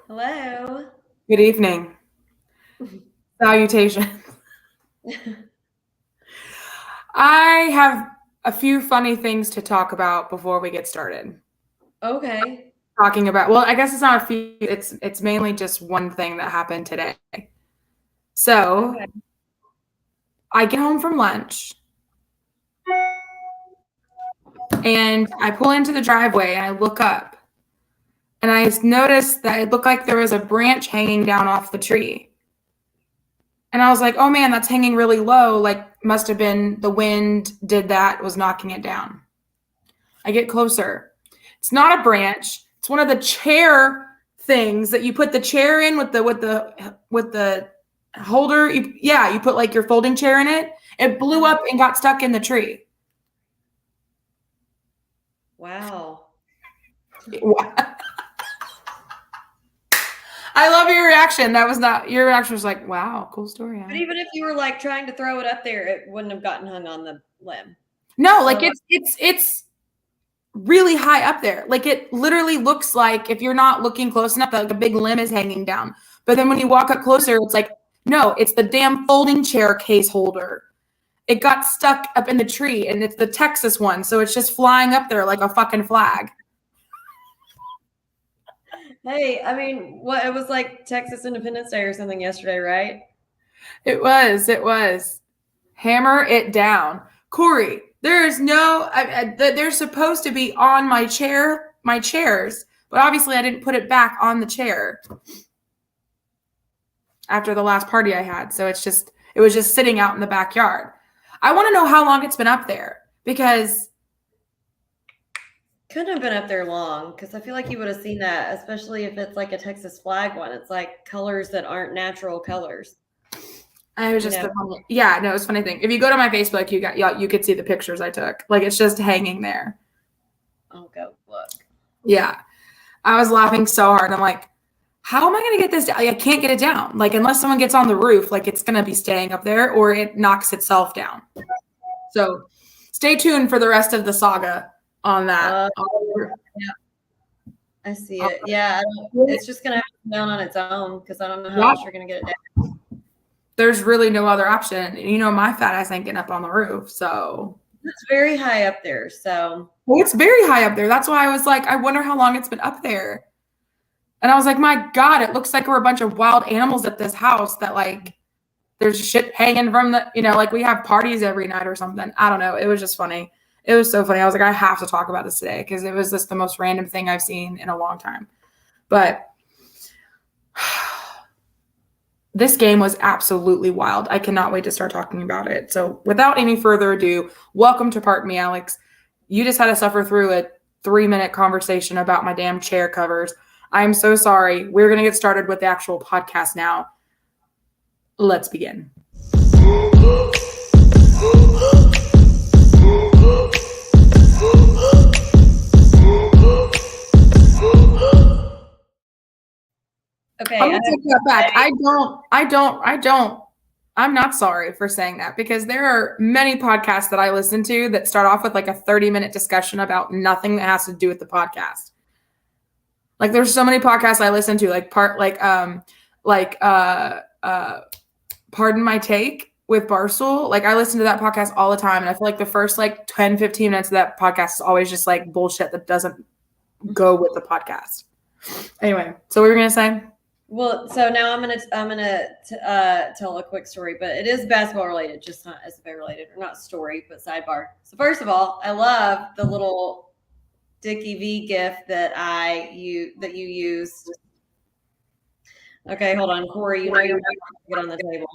Hello. Good evening. Salutations. I have a few funny things to talk about before we get started. Okay. Talking about, well, I guess it's not a few, it's mainly just one thing that happened today. So, Okay. I get home from lunch and I pull into the driveway and I look up and I noticed that it looked like there was a branch hanging down off the tree. And I was like, "Oh man, that's hanging really low. Like must have been the wind did that, was knocking it down." I get closer. It's not a branch. It's one of the chair things that you put the chair in with the holder. You put like your folding chair in it. It blew up and got stuck in the tree. Wow. I love your reaction. That was not your reaction was like, wow, cool story. But even if you were like trying to throw it up there, it wouldn't have gotten hung on the limb. No, So, like it's really high up there. Like it literally looks like if you're not looking close enough, like a big limb is hanging down. But then when you walk up closer, it's like, no, it's the damn folding chair case holder. It got stuck up in the tree and it's the Texas one. So it's just flying up there like a fucking flag. hey, I mean, what it was like Texas Independence Day or something yesterday, right? It was. Hammer it down. Corey, there is no, they're supposed to be on my chairs, but obviously I didn't put it back on the chair after the last party I had. So it was just sitting out in the backyard. I want to know how long it's been up there because Couldn't have been up there long because I feel like you would have seen that, especially if it's like a Texas flag one. It's like colors that aren't natural colors. I was You just know, yeah, no, it's a funny thing. If you go to my Facebook, you could see the pictures I took. Like it's just hanging there. I'll go look. Yeah. I was laughing so hard. I'm like, how am I going to get this down? I can't get it down. Like, unless someone gets on the roof, like it's going to be staying up there or it knocks itself down. So stay tuned for the rest of the saga on that. Yeah, I see it. Yeah, it's just gonna have to come down on its own because I don't know how Yeah. else you're gonna get it down. There's really no other option. You know, my fat ass ain't getting up on the roof. So It's very high up there, so it's very high up there. That's why I was like, I wonder how long it's been up there. And I was like, my God, it looks like we're a bunch of wild animals at this house that like there's shit hanging from the, like we have parties every night or something. I don't know. It was just funny. It was so funny. I was like, I have to talk about this today because it was just the most random thing I've seen in a long time. But this game was absolutely wild. I cannot wait to start talking about it. So without any further ado, welcome to Part Me, Alex. You just had to suffer through a 3-minute conversation about my damn chair covers. I'm so sorry. We're going to get started with the actual podcast now. Let's begin. okay. I'm gonna take that back. I'm not sorry for saying that because there are many podcasts that I listen to that start off with like a 30-minute discussion about nothing that has to do with the podcast. Like there's so many podcasts I listen to, Pardon My Take with Barstool. Like I listen to that podcast all the time. And I feel like the first like 10, 15 minutes of that podcast is always just like bullshit that doesn't go with the podcast. Anyway, so what were you gonna say? Well, so now I'm gonna tell a quick story, but it is basketball related, just not SFA related, or not story, but sidebar. So first of all, I love the little Dickie V gif that you used. Okay, hold on, Corey. You know you're not going to get on the table.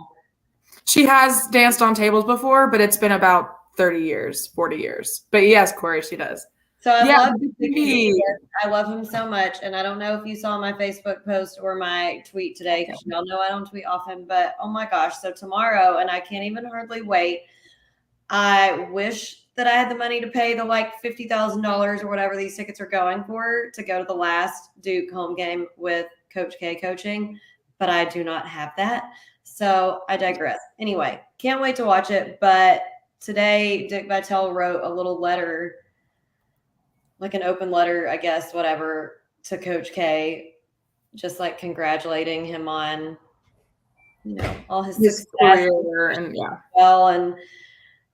She has danced on tables before, but it's been about 30 years, 40 years. But yes, Corey, she does. So I Yeah, love Dickie V. I love him so much, and I don't know if you saw my Facebook post or my tweet today because y'all know I don't tweet often. But oh my gosh! So tomorrow, and I can't even hardly wait. I wish that I had the money to pay the like $50,000 or whatever these tickets are going for to go to the last Duke home game with Coach K coaching, but I do not have that. So I digress. Anyway, can't wait to watch it. But today, Dick Vitale wrote a little letter, like an open letter, I guess, whatever, to Coach K, just like congratulating him on, all his success career and and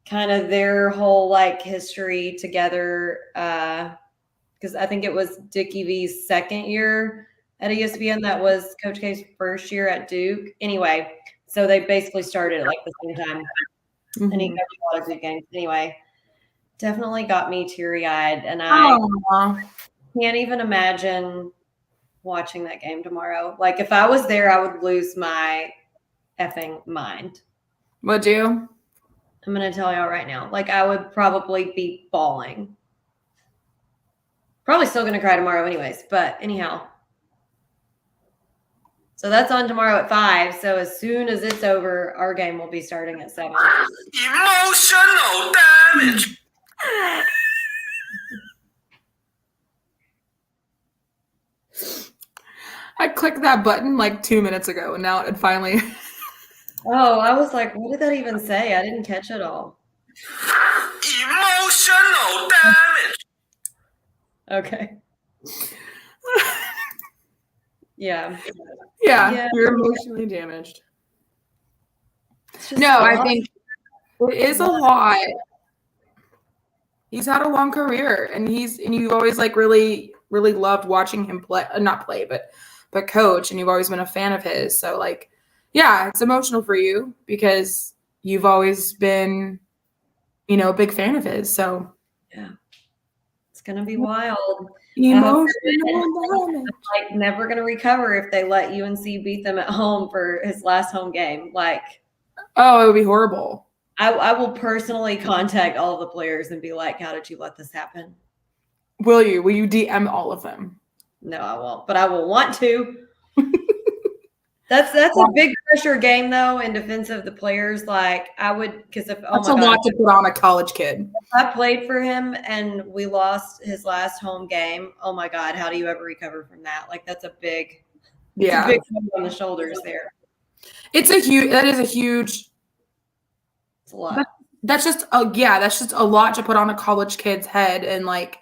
kind of their whole like history together. Because I think it was Dickie V's second year at ESPN. That was Coach K's first year at Duke. Anyway, so they basically started at like the same time. And he coached a lot of Duke games. Anyway, definitely got me teary-eyed. And I can't even imagine watching that game tomorrow. Like if I was there, I would lose my effing mind. Would you? I'm going to tell y'all right now. Like I would probably be bawling. Probably still going to cry tomorrow anyways, but anyhow. So that's on tomorrow at 5. So as soon as it's over, our game will be starting at 7. Emotional damage. I clicked that button like 2 minutes ago, and now it finally. Oh, I was like, what did that even say? I didn't catch it all. Emotional damage. Okay. Yeah, you're emotionally damaged. No, I think it is a lot. He's had a long career, and you've always like really, really loved watching him play, not play, but coach, and you've always been a fan of his. So like, yeah, it's emotional for you because you've always been, a big fan of his. So yeah, it's gonna be wild. Emotional, like never gonna recover if they let UNC beat them at home for his last home game. Like, oh, it would be horrible. I will personally contact all of the players and be like, how did you let this happen? Will you? Will you DM all of them? No, I won't, but I will want to. That's a big pressure game though in defense of the players. Like I would, because if that's a lot to put on a college kid. If I played for him and we lost his last home game, oh my God, how do you ever recover from that? Like that's a big, big on the shoulders there. That is a huge. It's a lot. That's just a lot to put on a college kid's head, and like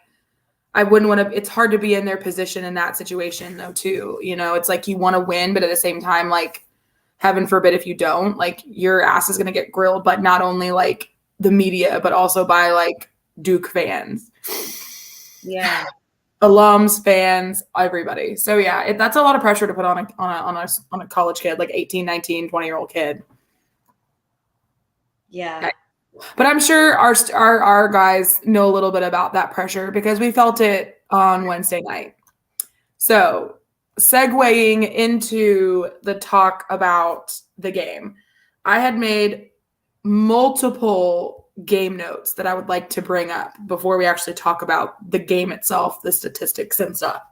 I wouldn't want to. It's hard to be in their position in that situation, though. Too, it's like you want to win, but at the same time, like, heaven forbid if you don't, like, your ass is gonna get grilled. But not only like the media, but also by like Duke fans, alums, fans, everybody. So yeah, that's a lot of pressure to put on a college kid, like 18, 19, 20-year-old kid. Yeah. But I'm sure our guys know a little bit about that pressure because we felt it on Wednesday night. So segueing into the talk about the game, I had made multiple game notes that I would like to bring up before we actually talk about the game itself, the statistics and stuff.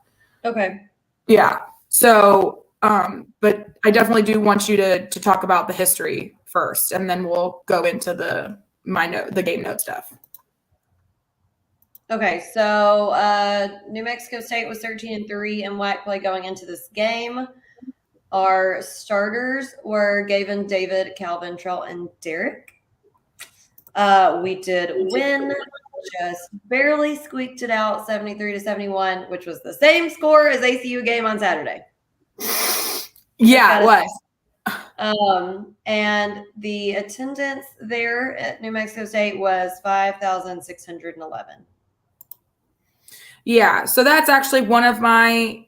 Okay. Yeah. So, but I definitely do want you to talk about the history first, and then we'll go into the game note stuff. Okay, so New Mexico State was 13-3 in WAC play going into this game. Our starters were Gavin, David, Calvin, Trell, and Derek. We did win, just barely squeaked it out, 73-71, which was the same score as ACU game on Saturday. Yeah, it was. And the attendance there at New Mexico State was 5,611. Yeah, so that's actually one of my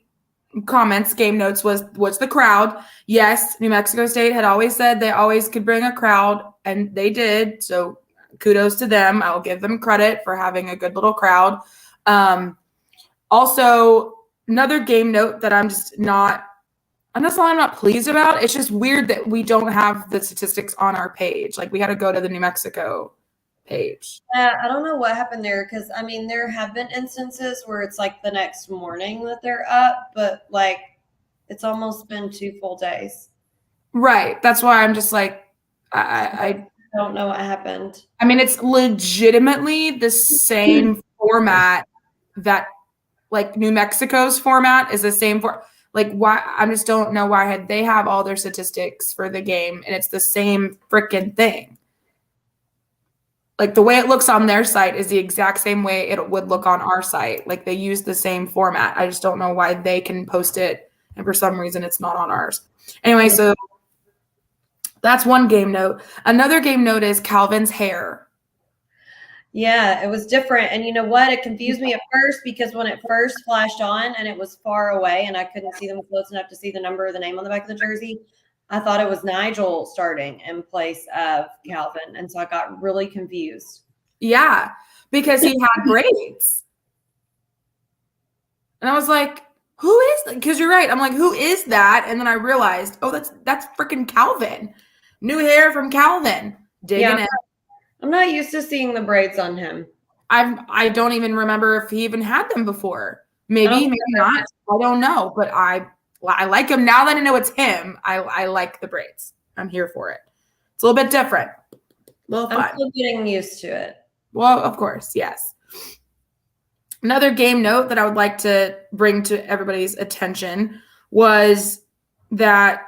comments, game notes, was the crowd. Yes, New Mexico State had always said they always could bring a crowd, and they did. So kudos to them. I'll give them credit for having a good little crowd. Also, another game note that I'm not pleased about. It's just weird that we don't have the statistics on our page. Like we had to go to the New Mexico page. I don't know what happened there because, I mean, there have been instances where it's like the next morning that they're up, but like it's almost been 2 full days. Right. That's why I'm just like, I don't know what happened. I mean, it's legitimately the same format that like New Mexico's format is the same for. Like, why? I just don't know why they have all their statistics for the game, and it's the same freaking thing. Like, the way it looks on their site is the exact same way it would look on our site. Like, they use the same format. I just don't know why they can post it and for some reason it's not on ours. Anyway, so that's one game note. Another game note is Calvin's hair. Yeah, it was different. And you know what? It confused me at first because when it first flashed on and it was far away and I couldn't see them close enough to see the number or the name on the back of the jersey, I thought it was Nigel starting in place of Calvin. And so I got really confused. Yeah, because he had braids. And I was like, who is that? Because you're right. I'm like, who is that? And then I realized, oh, that's freaking Calvin. New hair from Calvin. Digging in. I'm not used to seeing the braids on him. I don't even remember if he even had them before. Maybe not. I don't know. But I like him now that I know it's him. I like the braids. I'm here for it. It's a little bit different. A little fun. I'm still getting used to it. Well, of course, yes. Another game note that I would like to bring to everybody's attention was that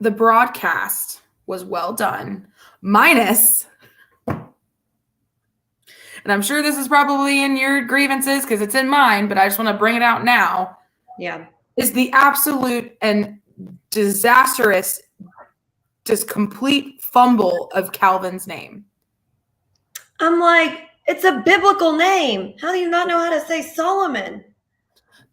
the broadcast was well done, minus, and I'm sure this is probably in your grievances because it's in mine, but I just want to bring it out now. Yeah. Is the absolute and disastrous, just complete fumble of Calvin's name. I'm like, it's a biblical name. How do you not know how to say Solomon?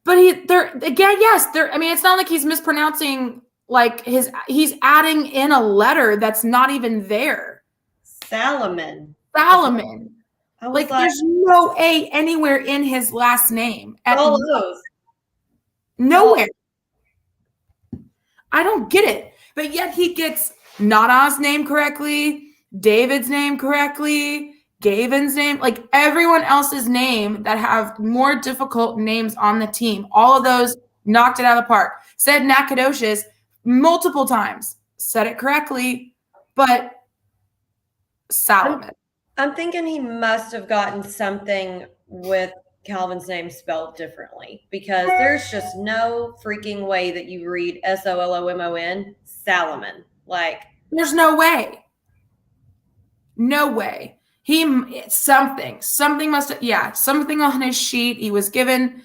But I mean, it's not like he's mispronouncing, like he's adding in a letter that's not even there. Salomon. Like there's no A anywhere in his last name. All those. Nowhere. I don't get it. But yet he gets Nana's name correctly, David's name correctly, Gavin's name, like everyone else's name that have more difficult names on the team. All of those knocked it out of the park. Said Nacogdoches multiple times. Said it correctly, but Solomon. I'm thinking he must have gotten something with Calvin's name spelled differently because there's just no freaking way that you read Solomon, Salomon. Like, there's no way. No way. Something must have, something on his sheet he was given.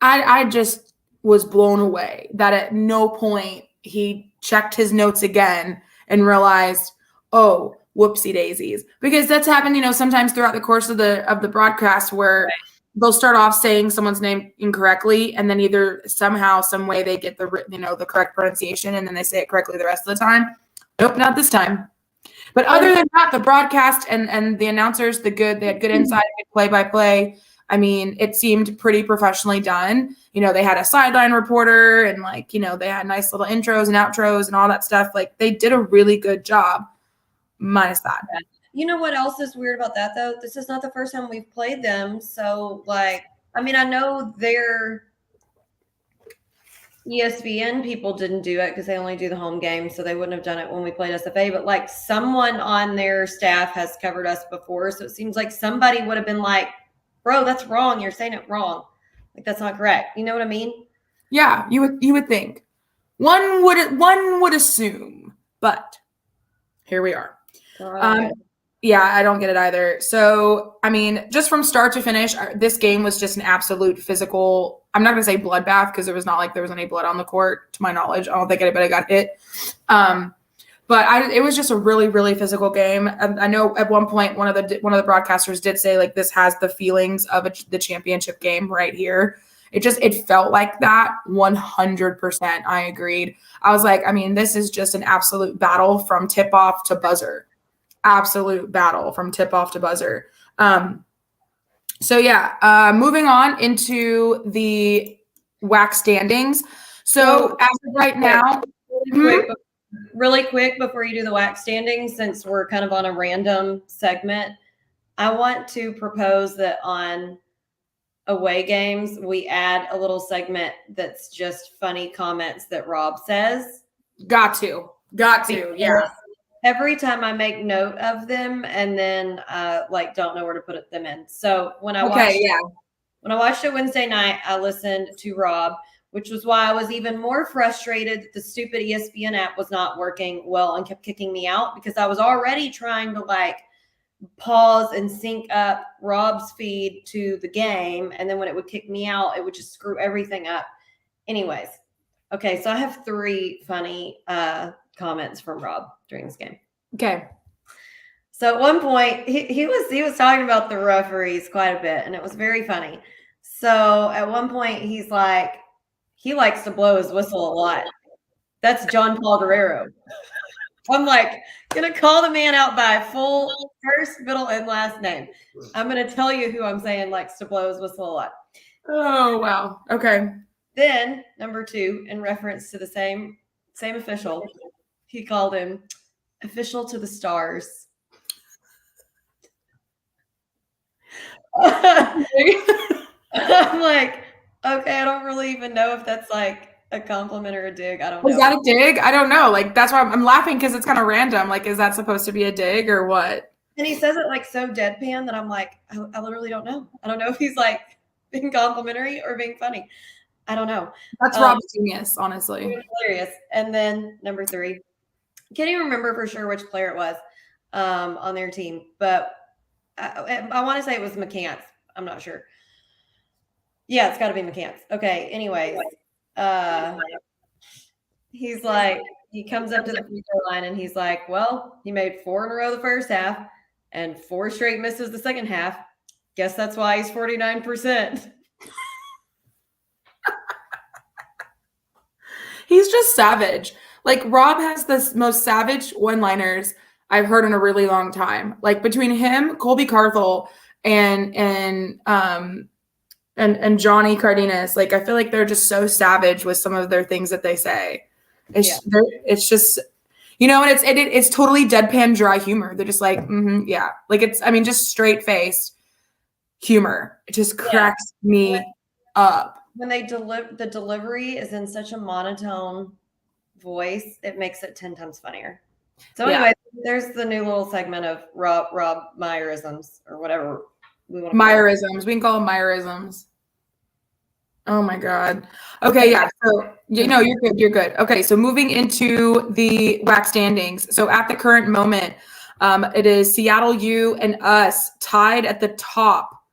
I just was blown away that at no point he checked his notes again and realized, oh, whoopsie daisies. Because that's happened, sometimes throughout the course of the broadcast where they'll start off saying someone's name incorrectly and then either somehow, some way they get the correct pronunciation and then they say it correctly the rest of the time. Nope, not this time. But other than that, the broadcast and the announcers, they had good insight, good play-by-play. I mean, it seemed pretty professionally done. They had a sideline reporter and they had nice little intros and outros and all that stuff. Like they did a really good job, minus that. You know what else is weird about that though? This is not the first time we've played them. So I know their ESPN people didn't do it because they only do the home game, so they wouldn't have done it when we played SFA. But someone on their staff has covered us before, so it seems like somebody would have been like, "Bro, that's wrong. You're saying it wrong. Like that's not correct." You know what I mean? Yeah, you would think. One would assume, but here we are. Yeah, I don't get it either. So, I mean, just from start to finish, this game was just an absolute physical, I'm not going to say bloodbath because it was not like there was any blood on the court, to my knowledge. I don't think anybody got hit. But it was just a really, really physical game. I know at one point one of the broadcasters did say this has the feelings of the championship game right here. It felt like that 100%. I agreed. I was like, I mean, this is just an absolute battle from tip off to buzzer. Absolute battle from tip off to buzzer. So yeah, moving on into the WAC standings. So as of right now, really quick before you do the WAC standings, since we're kind of on a random segment, I want to propose that on away games, we add a little segment that's just funny comments that Rob says. Got to, yeah. Every time I make note of them and then don't know where to put them in. So when I watched it Wednesday night, I listened to Rob, which was why I was even more frustrated that the stupid ESPN app was not working well and kept kicking me out because I was already trying to pause and sync up Rob's feed to the game. And then when it would kick me out, it would just screw everything up. Anyways, okay, so I have 3 funny comments from Rob during this game. Okay. So at one point, he was talking about the referees quite a bit, and it was very funny. So at one point, he's like, he likes to blow his whistle a lot. That's John Paul Guerrero. I'm like, gonna call the man out by full first, middle, and last name. I'm gonna tell you who I'm saying likes to blow his whistle a lot. Oh, wow. Okay. Then number 2, in reference to the same official, he called him official to the stars. I'm like, okay, I don't really even know if that's like a compliment or a dig. I don't know. Was that a dig? I don't know. Like, that's why I'm laughing because it's kind of random. Like, is that supposed to be a dig or what? And he says it like so deadpan that I'm like, I literally don't know. I don't know if he's like being complimentary or being funny. I don't know. That's Rob's genius, honestly. Hilarious. And then number 3, can't even remember for sure which player it was on their team, but I want to say it was McCants. I'm not sure. Yeah, it's got to be McCants. Okay. Anyways, he's like, he comes up to the free throw line and he's like, well, he made 4 in a row the first half and 4 straight misses the second half. Guess that's why he's 49%. He's just savage. Like, Rob has the most savage one-liners I've heard in a really long time. Like, between him, Colby Carthel, and Johnny Cardenas, like, I feel like they're just so savage with some of their things that they say. It's just, you know, and it's totally deadpan dry humor. They're just like, yeah, like it's, I mean, just straight faced humor. It just cracks me up. When they the delivery is in such a monotone voice, it makes it 10 times funnier. So anyway, there's the new little segment of Rob Meyerisms or whatever we want to Meyerisms. We can call them Meyerisms. Oh my God. Okay, yeah. So you know, you're good. You're good. Okay, so moving into the WAC standings. So at the current moment, it is Seattle U and us tied at the top,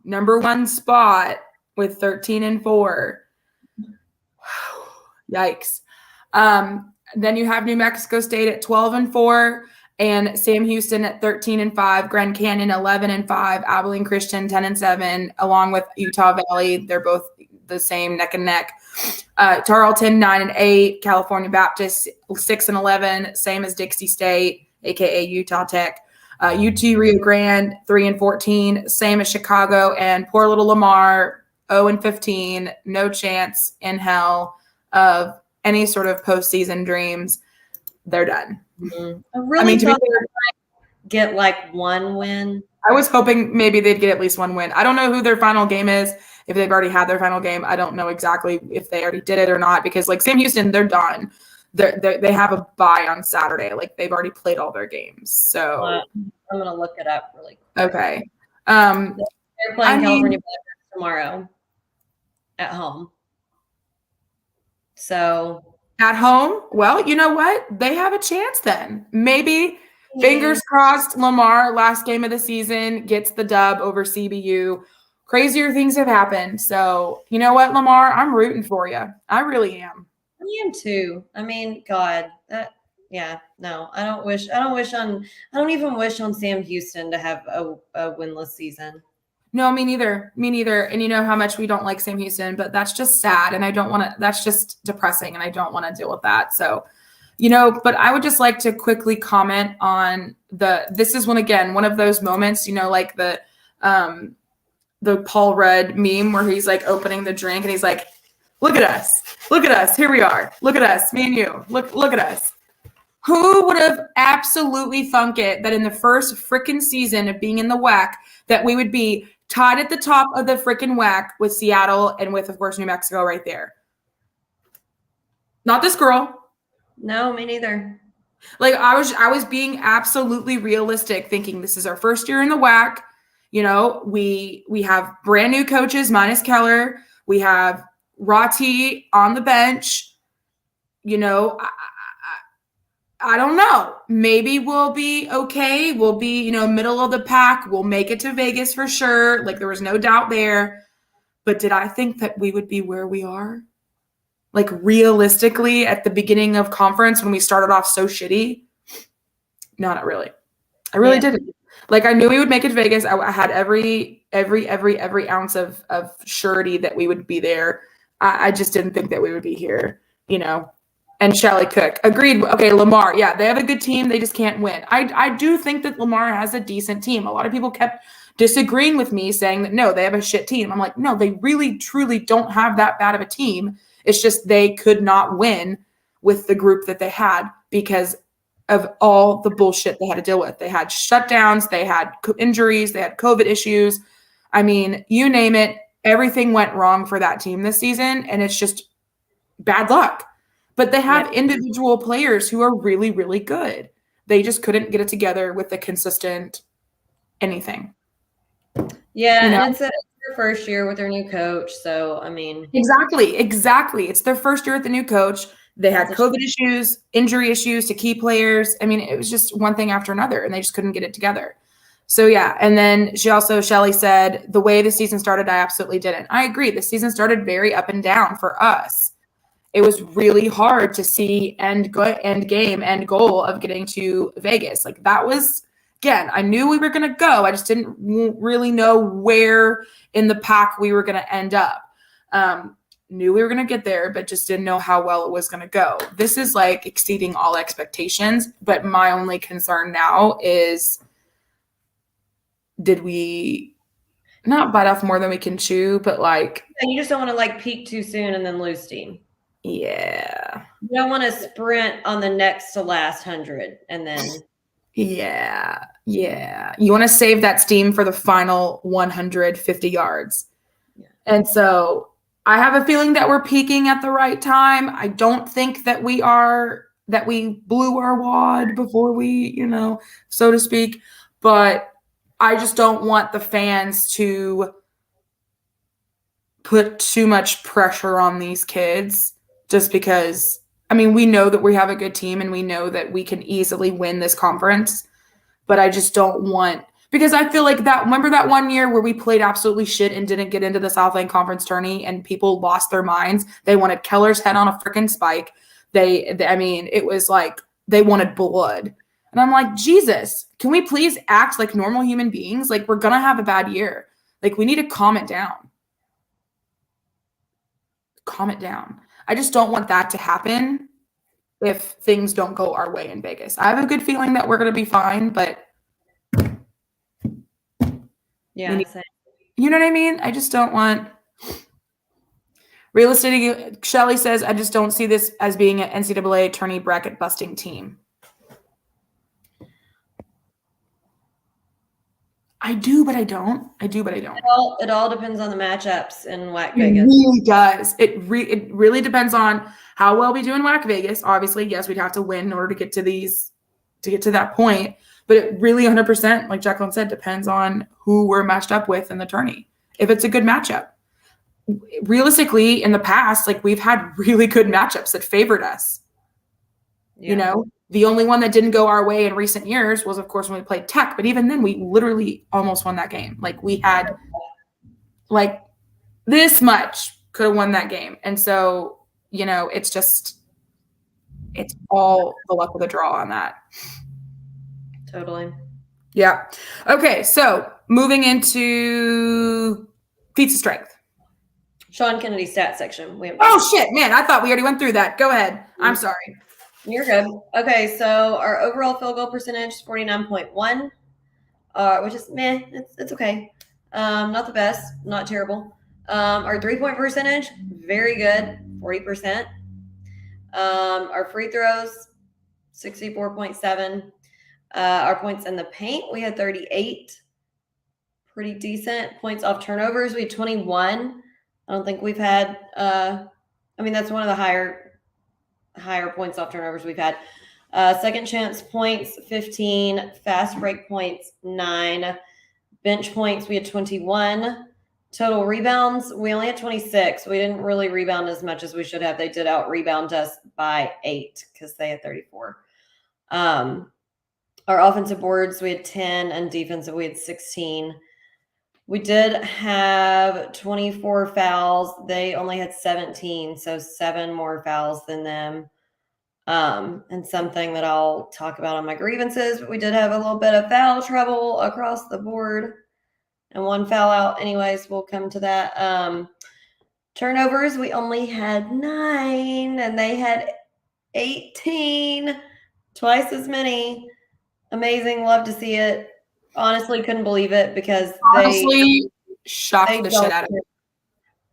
#1 spot with 13-4. Yikes. Then you have New Mexico State at 12-4, and Sam Houston at 13-5, Grand Canyon 11-5, Abilene Christian 10-7, along with Utah Valley. They're both the same, neck and neck. Tarleton 9-8, California Baptist 6-11, same as Dixie State, aka Utah Tech. UT Rio Grande 3-14, same as Chicago, and poor little Lamar 0-15, no chance in hell of any sort of postseason dreams. They're done. Mm-hmm. I really thought they might get like 1 win. I was hoping maybe they'd get at least 1 win. I don't know who their final game is. If they've already had their final game, I don't know exactly if they already did it or not, because like Sam Houston, they're done. They have a bye on Saturday. Like they've already played all their games. So I'm going to look it up really quick. Okay. They're playing California Baptist tomorrow at home. So at home, well, you know what? They have a chance then. Maybe, fingers crossed, Lamar, last game of the season, gets the dub over CBU. Crazier things have happened. So, you know what, Lamar? I'm rooting for you. I really am. I am too. I mean, God, I don't even wish on Sam Houston to have a winless season. No, me neither. Me neither. And you know how much we don't like Sam Houston, but that's just sad. And I don't want to, that's just depressing. And I don't want to deal with that. So, you know, but I would just like to quickly comment on this is one of those moments, you know, like the Paul Rudd meme where he's like opening the drink and he's like, look at us. Here we are. Look at us. Me and you. Look at us. Who would have absolutely thunk it that in the first freaking season of being in the WAC that we would be tied at the top of the freaking WAC with Seattle and with, of course, New Mexico right there? Not this girl. No, me neither. Like I was being absolutely realistic, thinking this is our first year in the WAC. You know, we have brand new coaches minus Keller. We have Rati on the bench. You know, I don't know. Maybe we'll be okay. We'll be, you know, middle of the pack. We'll make it to Vegas for sure. Like there was no doubt there. But did I think that we would be where we are? Like realistically, at the beginning of conference when we started off so shitty, no, not really. I really didn't. Like I knew we would make it to Vegas. I had every ounce of surety that we would be there. I just didn't think that we would be here, you know. And Shelly Cook agreed. Okay, Lamar, yeah, they have a good team. They just can't win. I do think that Lamar has a decent team. A lot of people kept disagreeing with me, saying that no, they have a shit team. I'm like, no, they really truly don't have that bad of a team. It's just they could not win with the group that they had because of all the bullshit they had to deal with. They had shutdowns, they had injuries, they had COVID issues. I mean, you name it, everything went wrong for that team this season, and it's just bad luck. But they have individual players who are really, really good. They just couldn't get it together with the consistent anything. Yeah, you know? And it's their first year with their new coach. So, I mean. Exactly. It's their first year with the new coach. They had COVID issues, injury issues to key players. I mean, it was just one thing after another, and they just couldn't get it together. So, yeah. And then Shelly said, the way the season started, I absolutely didn't. I agree. The season started very up and down for us. It was really hard to see end game, end goal of getting to Vegas. Like that was, again, I knew we were going to go. I just didn't really know where in the pack we were going to end up. Knew we were going to get there, but just didn't know how well it was going to go. This is like exceeding all expectations. But my only concern now is, did we not bite off more than we can chew, but like. You just don't want to like peak too soon and then lose steam. Yeah. You don't want to sprint on the next to last 100 and then. Yeah. You want to save that steam for the final 150 yards. Yeah. And so I have a feeling that we're peaking at the right time. I don't think that we blew our wad before we, so to speak, but I just don't want the fans to put too much pressure on these kids. Just because, I mean, we know that we have a good team and we know that we can easily win this conference, but I just don't want, because I feel like remember that one year where we played absolutely shit and didn't get into the Southland Conference tourney and people lost their minds. They wanted Keller's head on a freaking spike. It was like they wanted blood. And I'm like, Jesus, can we please act like normal human beings? Like we're going to have a bad year. Like we need to calm it down. Calm it down. I just don't want that to happen if things don't go our way in Vegas. I have a good feeling that we're going to be fine, but yeah, you know what I mean? I just don't want realistically. Shelly says, I just don't see this as being an NCAA tourney bracket busting team. I do, but I don't. It all depends on the matchups in WAC Vegas. It really does. It really depends on how well we do in WAC Vegas. Obviously, yes, we'd have to win in order to get to that point. But it really 100%, like Jacqueline said, depends on who we're matched up with in the tourney. If it's a good matchup. Realistically, in the past, like we've had really good matchups that favored us. Yeah. The only one that didn't go our way in recent years was, of course, when we played Tech. But even then, we literally almost won that game. Like we had like this much could have won that game. And so, it's all the luck of the draw on that. Totally. Yeah. Okay. So moving into pizza strength. Sean Kennedy stat section. Shit, man. I thought we already went through that. Go ahead. I'm sorry. You're good. Okay, so our overall field goal percentage is 49.1, which is meh. It's okay. Not the best, not terrible. Our 3-point percentage, very good, 40%. Our free throws, 64.7. Our points in the paint, we had 38. Pretty decent. Points off turnovers, we had 21. I don't think we've had that's one of the higher points off turnovers we've had. Second chance points, 15. Fast break points, 9. Bench points, we had 21. Total rebounds, we only had 26. We didn't really rebound as much as we should have. They did out rebound us by 8 because they had 34. Our offensive boards, we had 10, and defensive, we had 16. We did have 24 fouls. They only had 17, so 7 more fouls than them. And something that I'll talk about on my grievances, but we did have a little bit of foul trouble across the board and 1 foul out. Anyways, we'll come to that. Turnovers, we only had 9 and they had 18, twice as many. Amazing. Love to see it. Honestly, couldn't believe it because Honestly, shocked the shit out of me.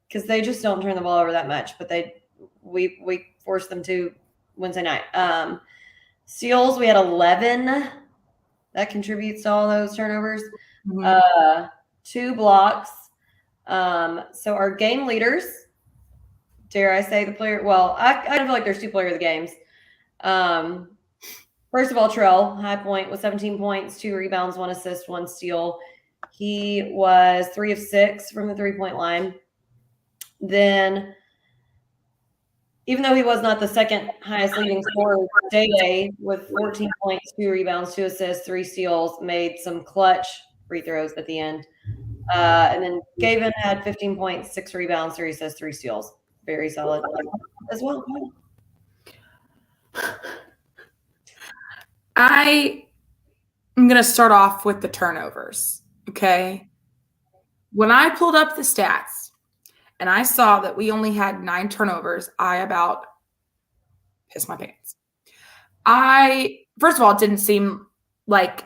Because they just don't turn the ball over that much, but we forced them to Wednesday night. Steals, we had 11. That contributes to all those turnovers. 2 blocks. So our game leaders, dare I say the player? Well, I feel like there's 2 player of the games. First of all, Trell, high point with 17 points, 2 rebounds, 1 assist, 1 steal. He was 3 of 6 from the 3-point line. Then, even though he was not the second highest leading scorer, Day with 14 points, 2 rebounds, 2 assists, 3 steals, made some clutch free throws at the end. And then Gavin had 15 points, 6 rebounds, 3 assists, 3 steals. Very solid as well. I'm going to start off with the turnovers, okay? When I pulled up the stats and I saw that we only had 9 turnovers, I about pissed my pants. First of all, it didn't seem like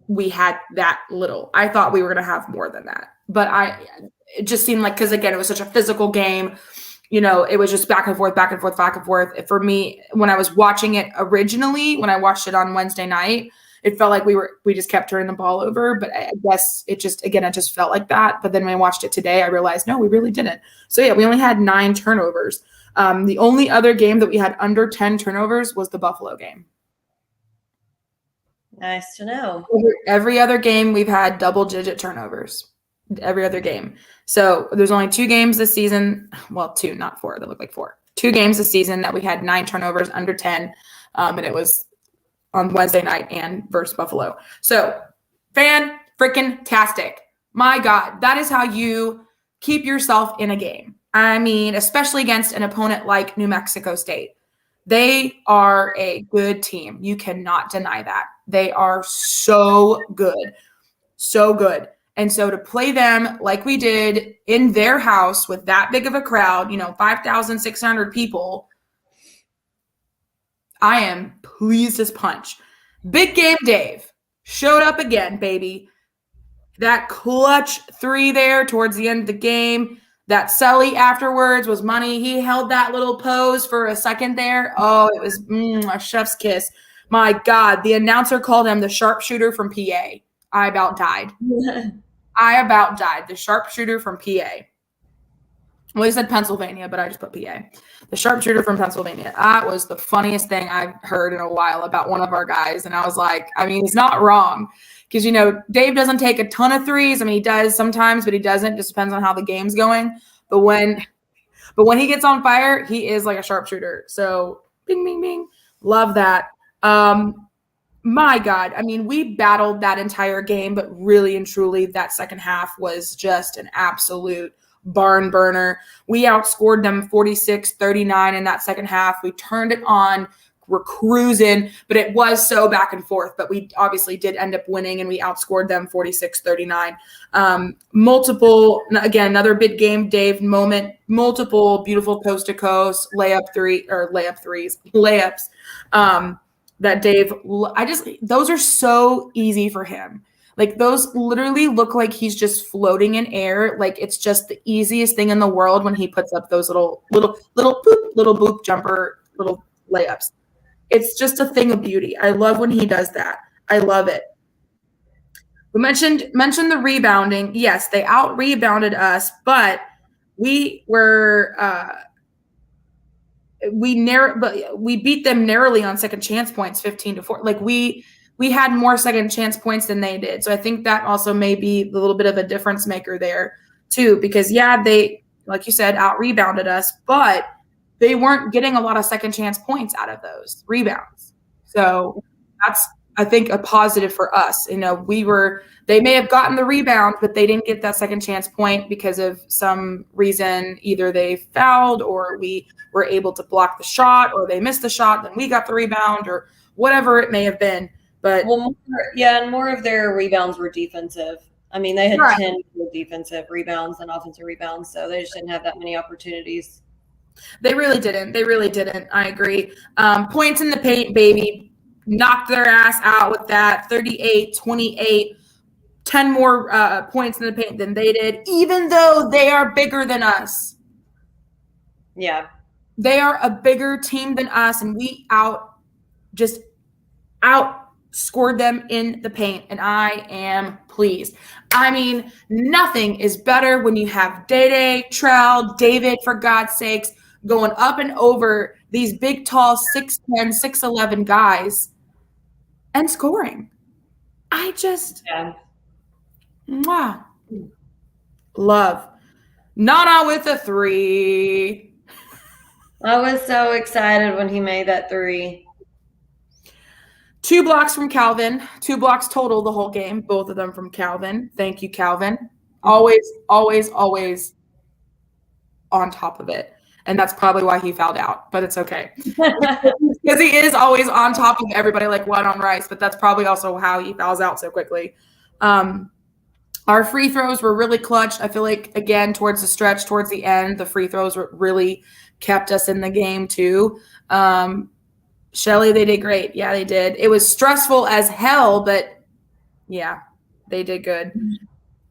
we had that little. I thought we were going to have more than that. But it just seemed like, because again, it was such a physical game. You know, it was just back and forth, back and forth, back and forth. For me, when I was watching it originally, when I watched it on Wednesday night, it felt like we just kept turning the ball over. But I guess it just felt like that. But then when I watched it today, I realized, no, we really didn't. So yeah, we only had 9 turnovers. The only other game that we had under 10 turnovers was the Buffalo game. Nice to know. Every other game, we've had double-digit turnovers. Every other game. So there's only 2 games this season. Well, 2, not 4. They look like 4. 2 games this season that we had 9 turnovers under 10. And it was on Wednesday night and versus Buffalo. So fan-freaking-tastic. My God, that is how you keep yourself in a game. I mean, especially against an opponent like New Mexico State. They are a good team. You cannot deny that. They are so good. So good. And so to play them like we did in their house with that big of a crowd, 5,600 people, I am pleased as punch. Big game Dave showed up again, baby. That clutch 3 there towards the end of the game. That Sully afterwards was money. He held that little pose for a second there. Oh, it was a chef's kiss. My God, the announcer called him the sharpshooter from PA. I about died. The sharpshooter from PA. Well, he said Pennsylvania, but I just put PA. The sharpshooter from Pennsylvania. That was the funniest thing I've heard in a while about one of our guys. And I was like, I mean, he's not wrong. Because, Dave doesn't take a ton of threes. I mean, he does sometimes, but he doesn't. Just depends on how the game's going. But when he gets on fire, he is like a sharpshooter. So, bing, bing, bing. Love that. My God. I mean, we battled that entire game, but really and truly, that second half was just an absolute barn burner. We outscored them 46-39 in that second half. We turned it on. We're cruising, but it was so back and forth. But we obviously did end up winning, and we outscored them 46-39. Again, another big game, Dave moment. Multiple beautiful coast to coast layups. That Dave, those are so easy for him. Like those literally look like he's just floating in air. Like it's just the easiest thing in the world when he puts up those little boop jumper, little layups. It's just a thing of beauty. I love when he does that. I love it. We mentioned the rebounding. Yes, they out-rebounded us, but we were we beat them narrowly on second chance points, 15-4. Like we had more second chance points than they did. So I think that also may be a little bit of a difference maker there too, because they, like you said, out-rebounded us, but they weren't getting a lot of second chance points out of those rebounds. So I think, a positive for us. They may have gotten the rebound, but they didn't get that second chance point because of some reason. Either they fouled, or we were able to block the shot, or they missed the shot, then we got the rebound, or whatever it may have been. But and more of their rebounds were defensive. I mean, they had 10 defensive rebounds and offensive rebounds, so they just didn't have that many opportunities. They really didn't. I agree. Points in the paint, baby. Knocked their ass out with that. 38-28. 10 more points in the paint than they did, even though they are bigger than us. Yeah. They are a bigger team than us, and we outscored them in the paint, and I am pleased. I mean, nothing is better when you have Day, Trell, David, for God's sakes, going up and over these big, tall 6'10", 6'11" guys and scoring. I just love. Nana with a 3. I was so excited when he made that 3. 2 blocks from Calvin. 2 blocks total the whole game. Both of them from Calvin. Thank you, Calvin. Always, always, always on top of it. And that's probably why he fouled out, but it's okay. Because he is always on top of everybody like white on rice, but that's probably also how he fouls out so quickly. Our free throws were really clutch. I feel like, again, towards the stretch, towards the end, the free throws really kept us in the game too. Shelly, they did great. Yeah, they did. It was stressful as hell, but yeah, they did good.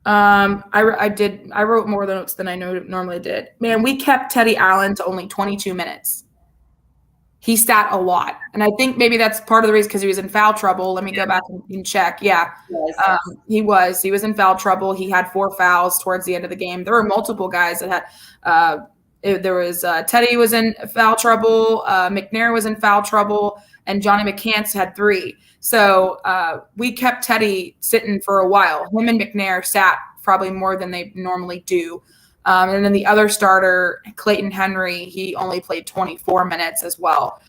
I wrote more notes than I normally did. Man, we kept Teddy Allen to only 22 minutes. He stat a lot. And I think maybe that's part of the reason, because he was in foul trouble. Let me go back and check. Yeah, he was in foul trouble. He had 4 fouls towards the end of the game. There were multiple guys that had there was Teddy was in foul trouble, McNair was in foul trouble, and Johnny McCants had 3. So we kept Teddy sitting for a while. Him and McNair sat probably more than they normally do. And then the other starter, Clayton Henry, he only played 24 minutes as well.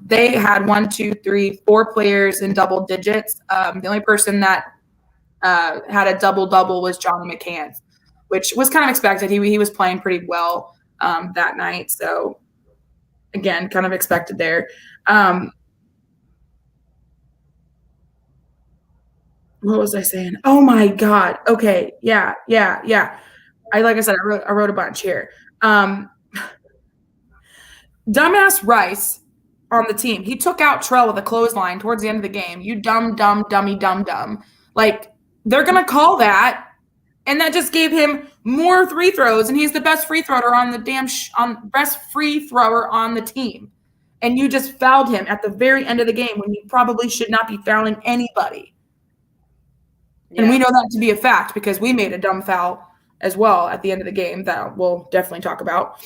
They had 4 players in double digits. The only person that had a double-double was Johnny McCants, which was kind of expected. He was playing pretty well that night. So, again, kind of expected there. What was I saying? Oh, my God. Okay. Yeah. Like I said, I wrote a bunch here. Dumbass Rice on the team. He took out Trell with a clothesline towards the end of the game. You dumb, dummy, dumb. Like, they're going to call that. And that just gave him more free throws. And he's the best free thrower on the best free thrower on the team. And you just fouled him at the very end of the game when you probably should not be fouling anybody. Yeah. And we know that to be a fact because we made a dumb foul as well at the end of the game that we'll definitely talk about.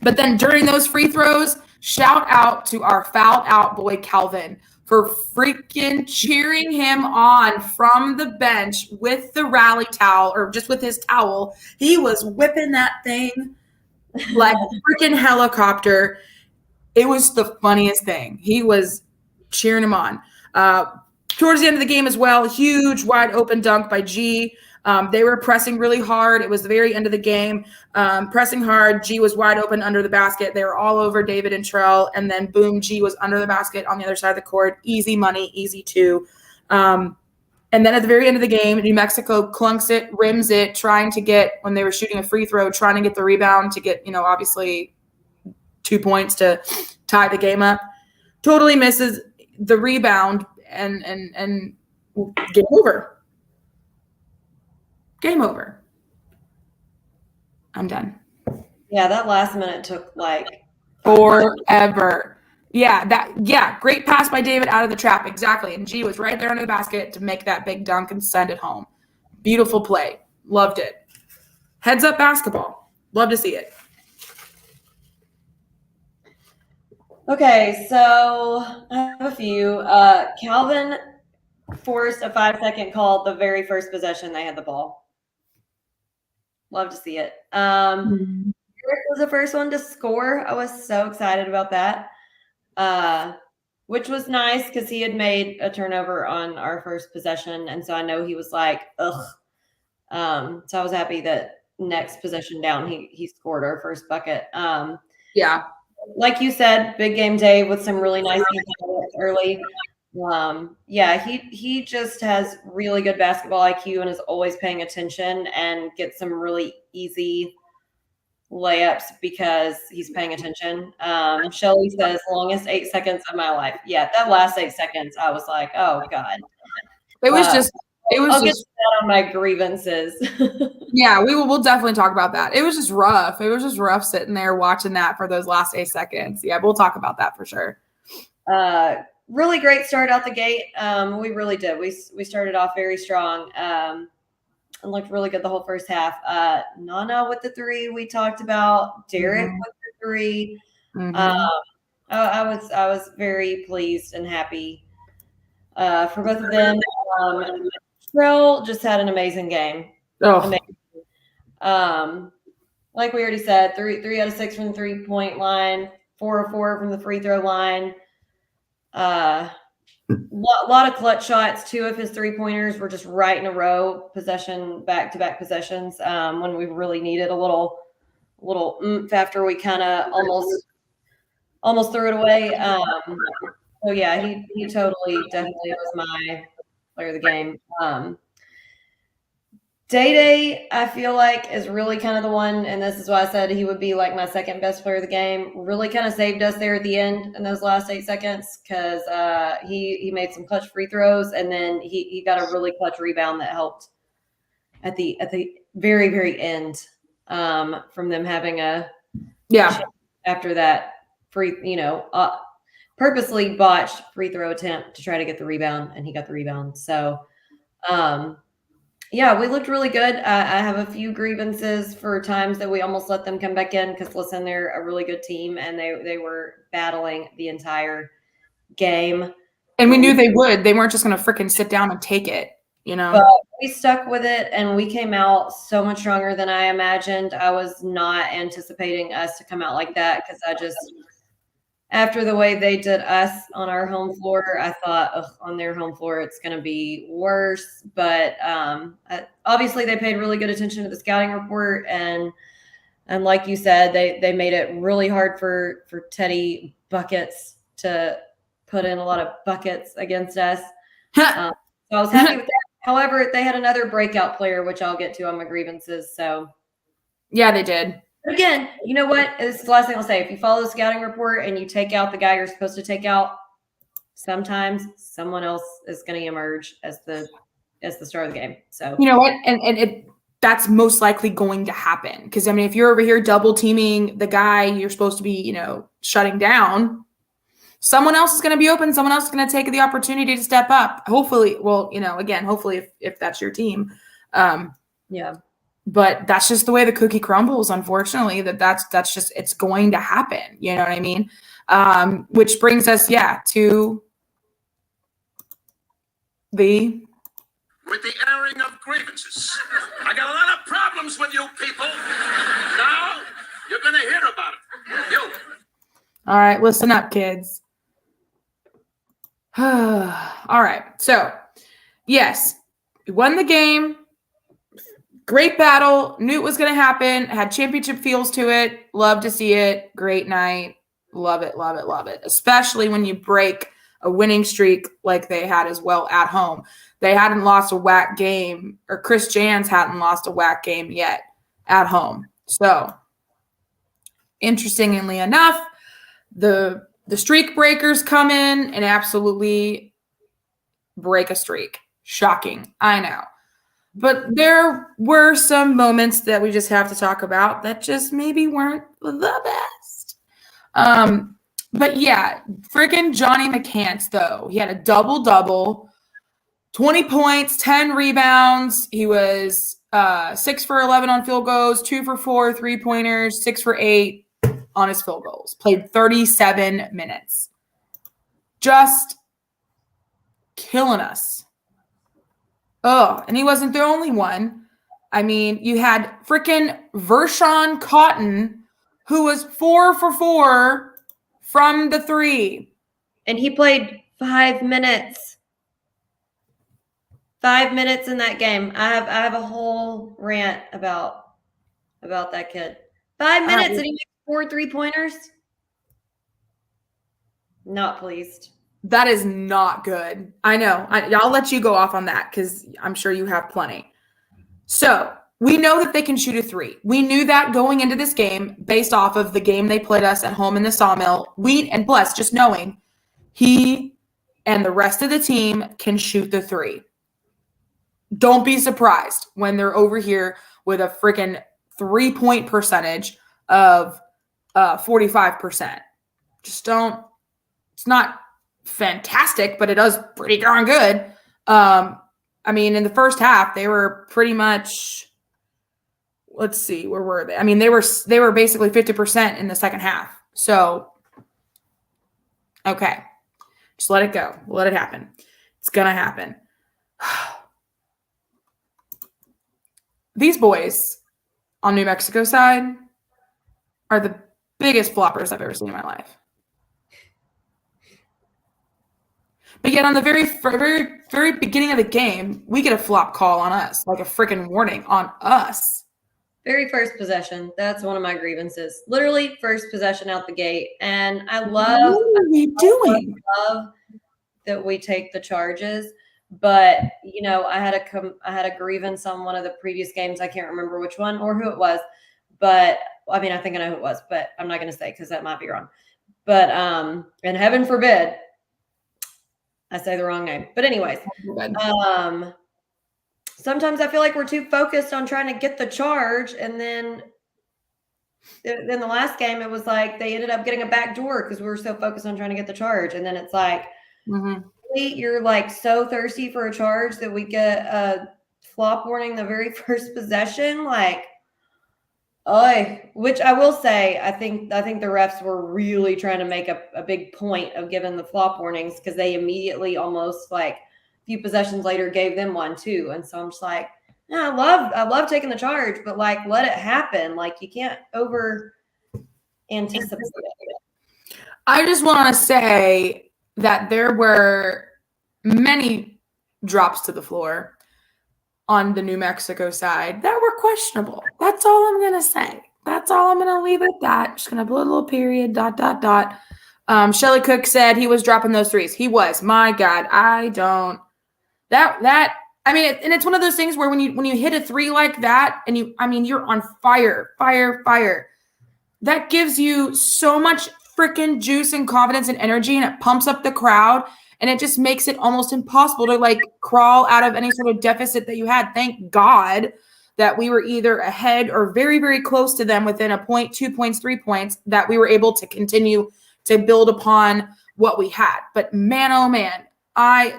But then during those free throws, shout out to our fouled out boy, Calvin, for freaking cheering him on from the bench with the rally towel or just with his towel. He was whipping that thing like a freaking helicopter. It was the funniest thing. He was cheering him on. Towards the end of the game as well, huge wide open dunk by G. They were pressing really hard. It was the very end of the game. Pressing hard. G was wide open under the basket. They were all over David and Trell. And then boom, G was under the basket on the other side of the court. Easy money, easy 2. And then at the very end of the game, New Mexico clunks it, rims it, trying to get, when they were shooting a free throw, trying to get the rebound to get, obviously 2 points to tie the game up. Totally misses the rebound and game over. Game over. I'm done. Yeah, that last minute took like forever. Yeah, great pass by David out of the trap. Exactly. And G was right there under the basket to make that big dunk and send it home. Beautiful play. Loved it. Heads up basketball. Love to see it. Okay, so I have a few. Calvin forced a 5-second call at the very first possession they had the ball. Love to see it. Eric was the first one to score. I was so excited about that. which was nice because he had made a turnover on our first possession. And so I know he was like, ugh. So I was happy that next possession down, he scored our first bucket. Yeah. Like you said, big game day with some really nice early. He just has really good basketball IQ and is always paying attention and gets some really easy layups because he's paying attention. Shelly says, longest 8 seconds of my life. Yeah, that last 8 seconds, I was like, oh God. It was just I'll get to that on my grievances. Yeah, we'll definitely talk about that. It was just rough. It was just rough sitting there watching that for those last 8 seconds. Yeah, we'll talk about that for sure. Really great start out the gate. We really did. We started off very strong and looked really good the whole first half. Nana with the 3 we talked about. Derek with the 3. I was very pleased and happy for both of them. Trell just had an amazing game. Oh. Amazing. Like we already said, 3 out of 6 from the 3-point line, 4 of 4 from the free throw line. Lot of clutch shots. 2 of his 3-pointers were just right in a row, back-to-back possessions. When we really needed a little oomph after we kind of almost threw it away. So yeah, he definitely was my player of the game. Day, I feel like, is really kind of the one, and this is why I said he would be like my second best player of the game. Really kind of saved us there at the end in those last 8 seconds because he made some clutch free throws, and then he got a really clutch rebound that helped at the very, very end from them having after that purposely botched free throw attempt to try to get the rebound, and he got the rebound. So we looked really good. I have a few grievances for times that we almost let them come back in because, listen, they're a really good team, and they were battling the entire game. And we knew they would. They weren't just going to freaking sit down and take it, But we stuck with it, and we came out so much stronger than I imagined. I was not anticipating us to come out like that because after the way they did us on our home floor, I thought on their home floor it's going to be worse. But obviously they paid really good attention to the scouting report, and like you said, they made it really hard for Teddy Buckets to put in a lot of buckets against us. So I was happy with that. However, they had another breakout player, which I'll get to on my grievances. So yeah, they did. But again, you know what? This is the last thing I'll say. If you follow the scouting report and you take out the guy you're supposed to take out, sometimes someone else is going to emerge as the star of the game. So you know what? And that's most likely going to happen because I mean, if you're over here double teaming the guy you're supposed to be, shutting down, someone else is going to be open. Someone else is going to take the opportunity to step up. Hopefully, hopefully if that's your team, yeah. But that's just the way the cookie crumbles, unfortunately, that's just, it's going to happen. You know what I mean? Which brings us, to with the airing of grievances. I got a lot of problems with you people. Now you're going to hear about it. You. All right, listen up, kids. All right. So, yes, we won the game. Great battle. Knew it was going to happen. Had championship feels to it. Love to see it. Great night. Love it, love it, love it. Especially when you break a winning streak like they had as well at home. They hadn't lost a whack game, or Chris Jans hadn't lost a whack game yet at home. So, interestingly enough, the streak breakers come in and absolutely break a streak. Shocking. I know. But there were some moments that we just have to talk about that just maybe weren't the best. But yeah, freaking Johnny McCants, though. He had a double-double, 20 points, 10 rebounds. He was 6 for 11 on field goals, 2 for 4 3-pointers, 6 for 8 on his field goals. Played 37 minutes. Just killing us. Oh, and he wasn't the only one. I mean, you had freaking Vershawn Cotton, who was 4 for 4 from the 3. And he played 5 minutes. 5 minutes in that game. I have a whole rant about that kid. 5 minutes and he makes 4 3-pointers. Not pleased. That is not good. I know. I'll let you go off on that because I'm sure you have plenty. So we know that they can shoot a 3. We knew that going into this game based off of the game they played us at home in the Sawmill. And Bless, just knowing he and the rest of the team can shoot the 3. Don't be surprised when they're over here with a freaking 3-point percentage of 45%. Just don't. It's not fantastic, but it does pretty darn good. I mean, in the first half, they were pretty much. Let's see, where were they? I mean, they were basically 50% in the second half. So, okay, just let it go. Let it happen. It's gonna happen. These boys on New Mexico side are the biggest floppers I've ever seen in my life. But yet on the very, very, very beginning of the game, we get a flop call on us, like a freaking warning on us. Very first possession. That's one of my grievances. Literally first possession out the gate. And I love, what are we doing? I love that we take the charges. But, you know, I had a grievance on one of the previous games. I can't remember which one or who it was. But, I mean, I think I know who it was. But I'm not going to say because that might be wrong. But, and heaven forbid, I say the wrong name. But anyways, sometimes I feel like we're too focused on trying to get the charge. And then in the last game, it was like they ended up getting a back door because we were so focused on trying to get the charge. And then it's like, you're like so thirsty for a charge that we get a flop warning the very first possession. Like, which I will say, I think the refs were really trying to make a big point of giving the flop warnings because they immediately almost like a few possessions later gave them one too. And so I'm just like, yeah, I love taking the charge, but like let it happen. Like you can't over anticipate it. I just want to say that there were many drops to the floor on the New Mexico side that were questionable. That's all I'm going to say. That's all I'm going to leave at that. Just going to put a little period, ... Shelly Cook said he was dropping those threes. He was. My God, I don't. I mean, and it's one of those things where when you hit a 3 like that and you're on fire. That gives you so much freaking juice and confidence and energy, and it pumps up the crowd, and it just makes it almost impossible to like crawl out of any sort of deficit that you had. Thank God that we were either ahead or very, very close to them within a point, 2 points, 3 points, that we were able to continue to build upon what we had. But man, oh man,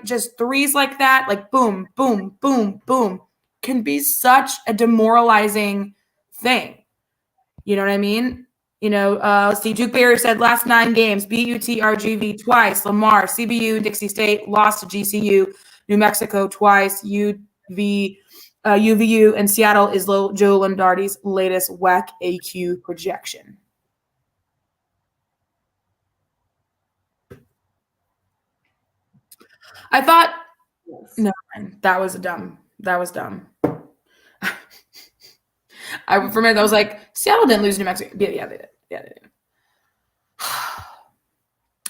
just threes like that, like boom, boom, boom, boom, can be such a demoralizing thing. You know what I mean? You know, let's see, Duke Barrier said last 9 games, BUT, RGV twice, Lamar, CBU, Dixie State, lost to GCU, New Mexico twice, UVU, and Seattle is Joe Lombardi's latest WAC AQ projection. I thought, no, that was dumb. For a minute, I was like, Seattle didn't lose New Mexico. Yeah, they did.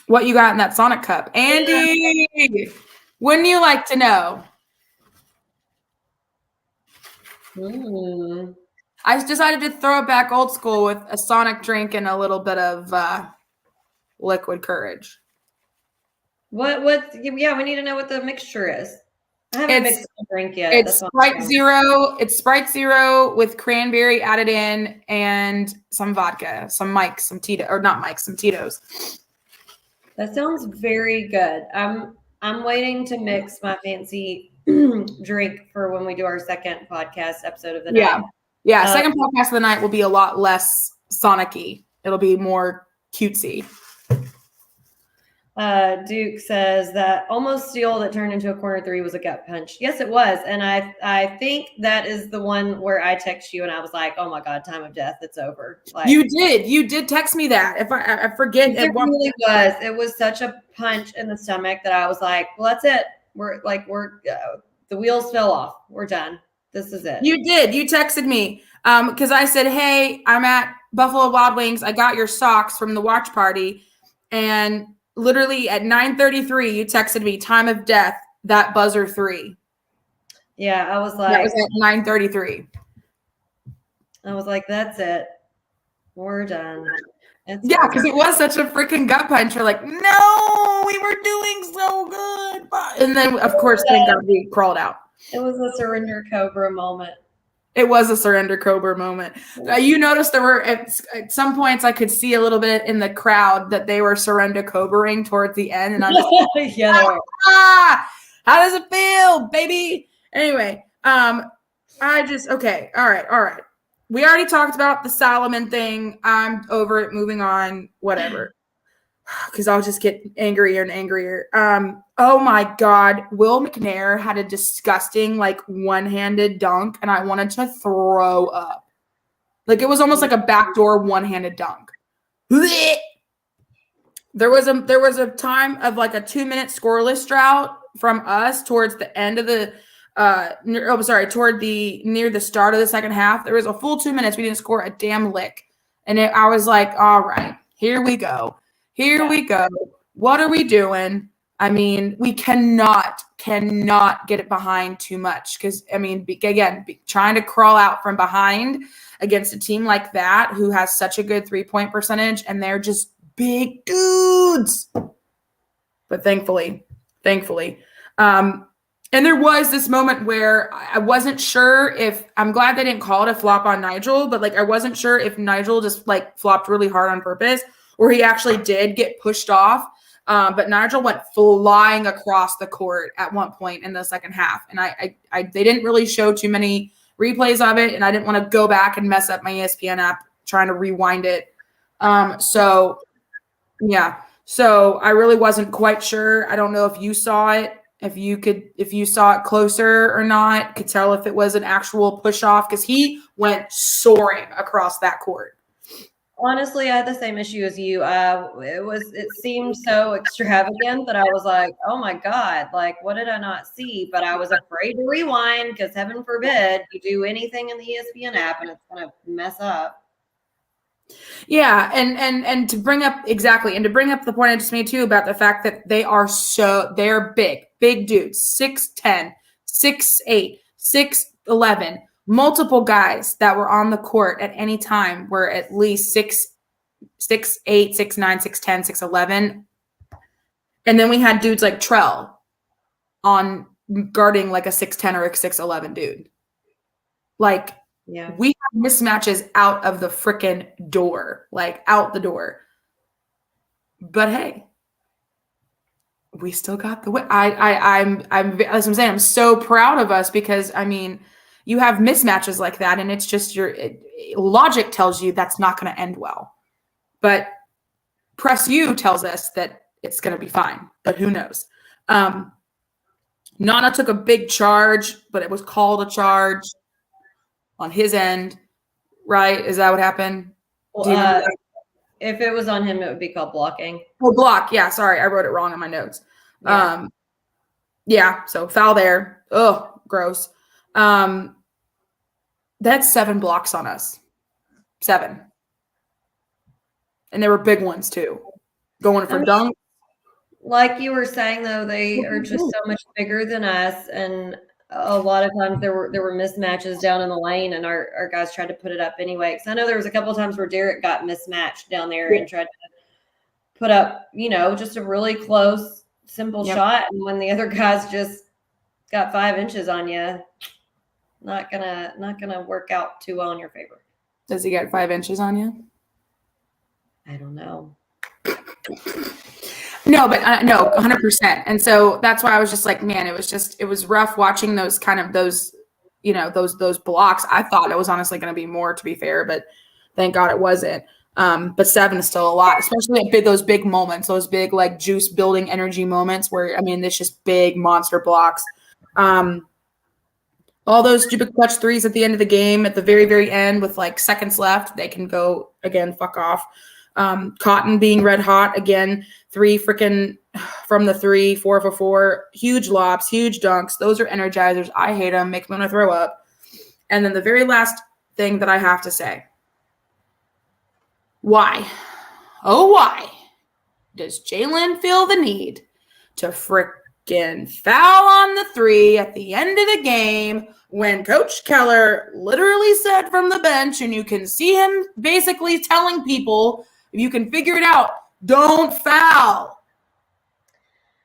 What you got in that Sonic Cup? Andy, wouldn't you like to know? I decided to throw it back old school with a Sonic drink and a little bit of liquid courage. What? Yeah, we need to know what the mixture is. I haven't mixed the drink yet. It's Sprite Zero. It's Sprite Zero with cranberry added in and some vodka, some Tito's. That sounds very good. I'm waiting to mix my fancy drink for when we do our second podcast episode of the night. Yeah. Second podcast of the night will be a lot less Sonic-y. It'll be more cutesy. Duke says that almost steal that turned into a corner three was a gut punch. Yes, it was. And I think that is the one where I text you and I was like, oh my God, time of death, it's over. Like, you did text me that. If I forget. It really was. It was such a punch in the stomach that I was like, well, that's it. The wheels fell off. We're done. This is it. You did. You texted me because I said, hey, I'm at Buffalo Wild Wings. I got your socks from the watch party. And literally at 9:33, you texted me, time of death, that buzzer 3. Yeah, I was like. That was at 9:33. I was like, that's it. We're done. Yeah, because it was such a freaking gut punch. You're like, no, we were doing so good. And then, of course, thank God we crawled out. It was a surrender cobra moment. It was a surrender cobra moment. You noticed there were at some points I could see a little bit in the crowd that they were surrender cobraing towards the end, and I'm just like, yeah. How does it feel, baby? Anyway, okay, all right. We already talked about the Solomon thing. I'm over it. Moving on. Whatever. Because I'll just get angrier and angrier. Oh my God. Will McNair had a disgusting, like, one-handed dunk, and I wanted to throw up. Like, it was almost like a backdoor one-handed dunk. Blech! There was a time of like a 2-minute scoreless drought from us towards the end of the toward the near the start of the second half. There was a full 2 minutes we didn't score a damn lick, and I was like, all right, here we go. What are we doing? I mean, we cannot get it behind too much because, I mean, trying to crawl out from behind against a team like that who has such a good 3-point percentage, and they're just big dudes. But thankfully, and there was this moment where I wasn't sure if – I'm glad they didn't call it a flop on Nigel, but, like, I wasn't sure if Nigel just, like, flopped really hard on purpose or he actually did get pushed off. But Nigel went flying across the court at one point in the second half. And they didn't really show too many replays of it, and I didn't want to go back and mess up my ESPN app trying to rewind it. So I really wasn't quite sure. I don't know if you saw it. If you saw it closer or not, could tell if it was an actual push off because he went soaring across that court. Honestly, I had the same issue as you. It seemed so extravagant that I was like, oh my God, like, what did I not see? But I was afraid to rewind because heaven forbid you do anything in the ESPN app and it's going to mess up. Yeah, and to bring up the point I just made too about the fact that they're big dudes, 6'10", 6'8", 6'11", multiple guys that were on the court at any time were at least 6'8", 6'9", 6'10", 6'11". And then we had dudes like Trell on guarding like a 6'10" or a 6'11" dude. Like, yeah, we have mismatches out of the freaking door, like out the door. But hey, we still got the win. I'm as I'm saying, I'm so proud of us because I mean, you have mismatches like that, and it's just logic tells you that's not going to end well. But Press U tells us that it's going to be fine, but who knows? Nana took a big charge, but it was called a charge on his end, right? Is that what happened? Well, if it was on him, it would be called blocking. Oh, block. Yeah, sorry. I wrote it wrong in my notes. Yeah. So foul there. Oh, gross. That's 7 blocks on us. 7. And they were big ones too. Going for dunk. Like you were saying, though, they are just so much bigger than us, and a lot of times there were mismatches down in the lane, and our guys tried to put it up anyway. Because I know there was a couple of times where Derek got mismatched down there and tried to put up, just a really close, simple shot, and when the other guys just got 5 inches on you, not gonna work out too well in your favor. Does he get 5 inches on you? I don't know. No, but no, 100%. And so that's why I was just like, man, it was rough watching those those blocks. I thought it was honestly going to be more, to be fair, but thank God it wasn't. But 7 is still a lot, especially at those big moments, those big like juice building energy moments where, I mean, it's just big monster blocks. All those stupid clutch threes at the end of the game, at the very, very end with like seconds left, they can go again, fuck off. Cotton being red hot again, 3 freaking from the 3, 4 for 4, huge lobs, huge dunks. Those are energizers. I hate them, make me want to throw up. And then the very last thing that I have to say, why? Oh, why does Jalen feel the need to frickin' foul on the 3 at the end of the game when Coach Keller literally said from the bench, and you can see him basically telling people, if you can figure it out, don't foul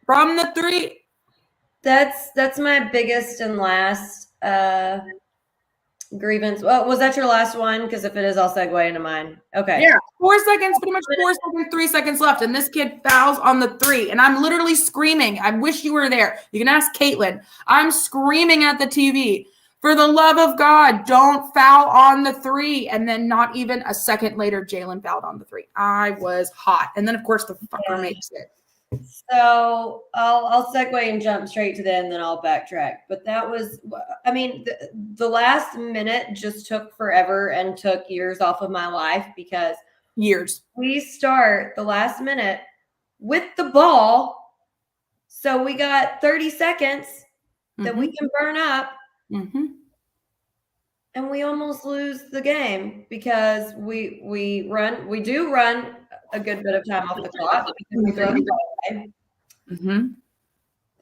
from the 3. That's my biggest and last grievance. Well, was that your last one? Because if it is, I'll segue into mine. Okay. Yeah, 4 seconds, pretty much 4 seconds, 3 seconds left, and this kid fouls on the 3, and I'm literally screaming. I wish you were there. You can ask Caitlin. I'm screaming at the TV. For the love of God, don't foul on the 3. And then not even a second later, Jalen fouled on the 3. I was hot. And then, of course, the fucker makes it. So I'll segue and jump straight to the end, then I'll backtrack. But that was, I mean, the last minute just took forever and took years off of my life because we start the last minute with the ball. So we got 30 seconds that we can burn up. And we almost lose the game because we do run a good bit of time off the clock because we throw the ball away.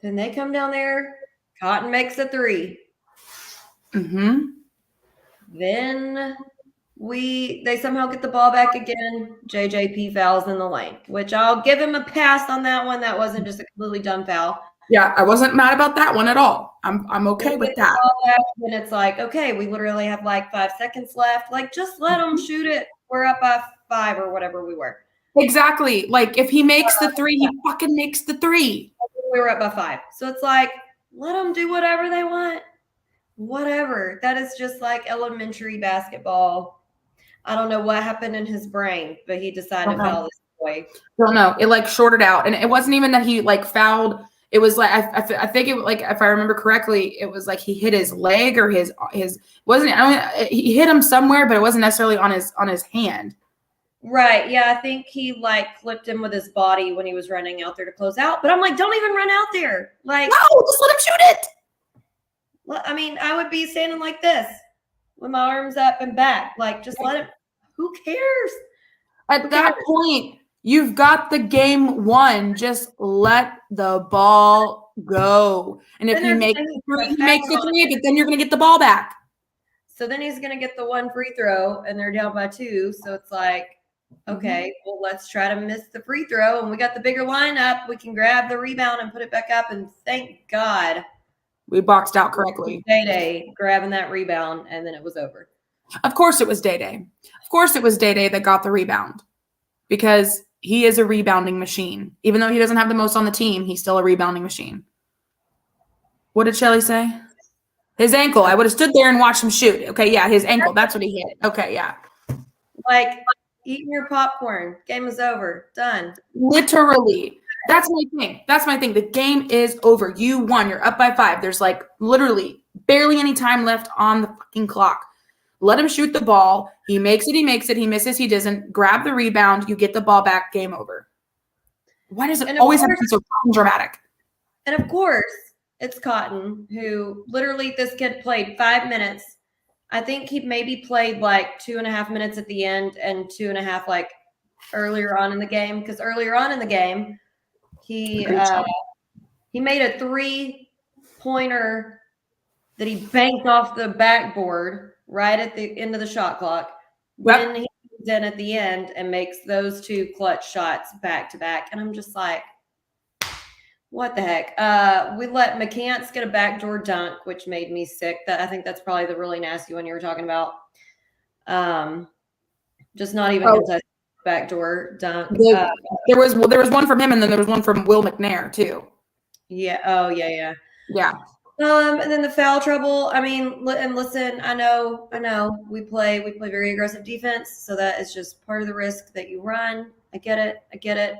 Then they come down there, Cotton makes a 3. Then they somehow get the ball back again. JJP fouls in the lane, which I'll give him a pass on that one. That wasn't just a completely dumb foul. Yeah, I wasn't mad about that one at all. I'm okay with that. And it's like, okay, we literally have like 5 seconds left. Like, just let them shoot it. We're up by 5 or whatever we were. Exactly. Like, if he makes the 3, he fucking makes the 3. We were up by 5. So it's like, let them do whatever they want. Whatever. That is just like elementary basketball. I don't know what happened in his brain, but he decided to foul this boy. Don't know. It like shorted out. And it wasn't even that he like fouled. It was like, I think it like, if I remember correctly, it was like he hit his leg or his wasn't, he hit him somewhere, but it wasn't necessarily on his hand. Right. Yeah. I think he like flipped him with his body when he was running out there to close out. But I'm like, don't even run out there. Like, no, just let him shoot it. I mean, I would be standing like this with my arms up and back. Like, just let him. Who cares? At that point, you've got the game won. Just let the ball go. And if he makes the 3, but then you're going to get the ball back. So then he's going to get the 1 free throw, and they're down by 2. So it's like, okay, well, let's try to miss the free throw. And we got the bigger lineup. We can grab the rebound and put it back up. And thank God we boxed out correctly. Day grabbing that rebound, and then it was over. Of course it was Day. Of course it was Day that got the rebound because he is a rebounding machine. Even though he doesn't have the most on the team, he's still a rebounding machine. What did Shelly say? His ankle. I would have stood there and watched him shoot. Okay, yeah, his ankle. That's what he hit. Okay, yeah. Like eating your popcorn. Game is over. Done. Literally. That's my thing. The game is over. You won. You're up by 5. There's like literally barely any time left on the fucking clock. Let him shoot the ball. He makes it. He misses. He doesn't. Grab the rebound. You get the ball back. Game over. Why does it always have to be so dramatic? And of course, it's Cotton, who literally this kid played 5 minutes. I think he maybe played like 2.5 minutes at the end and 2.5 like earlier on in the game. Because earlier on in the game, he made a 3-pointer that he banked off the backboard right at the end of the shot clock. Yep. Then he comes in at the end and makes those 2 clutch shots back to back. And I'm just like, what the heck? We let McCants get a backdoor dunk, which made me sick. I think that's probably the really nasty one you were talking about. Just not even contested backdoor dunk. There was one from him, and then there was one from Will McNair too. Yeah. Oh, yeah. Yeah. And then the foul trouble. I mean, and listen, I know, we play very aggressive defense, so that is just part of the risk that you run. I get it.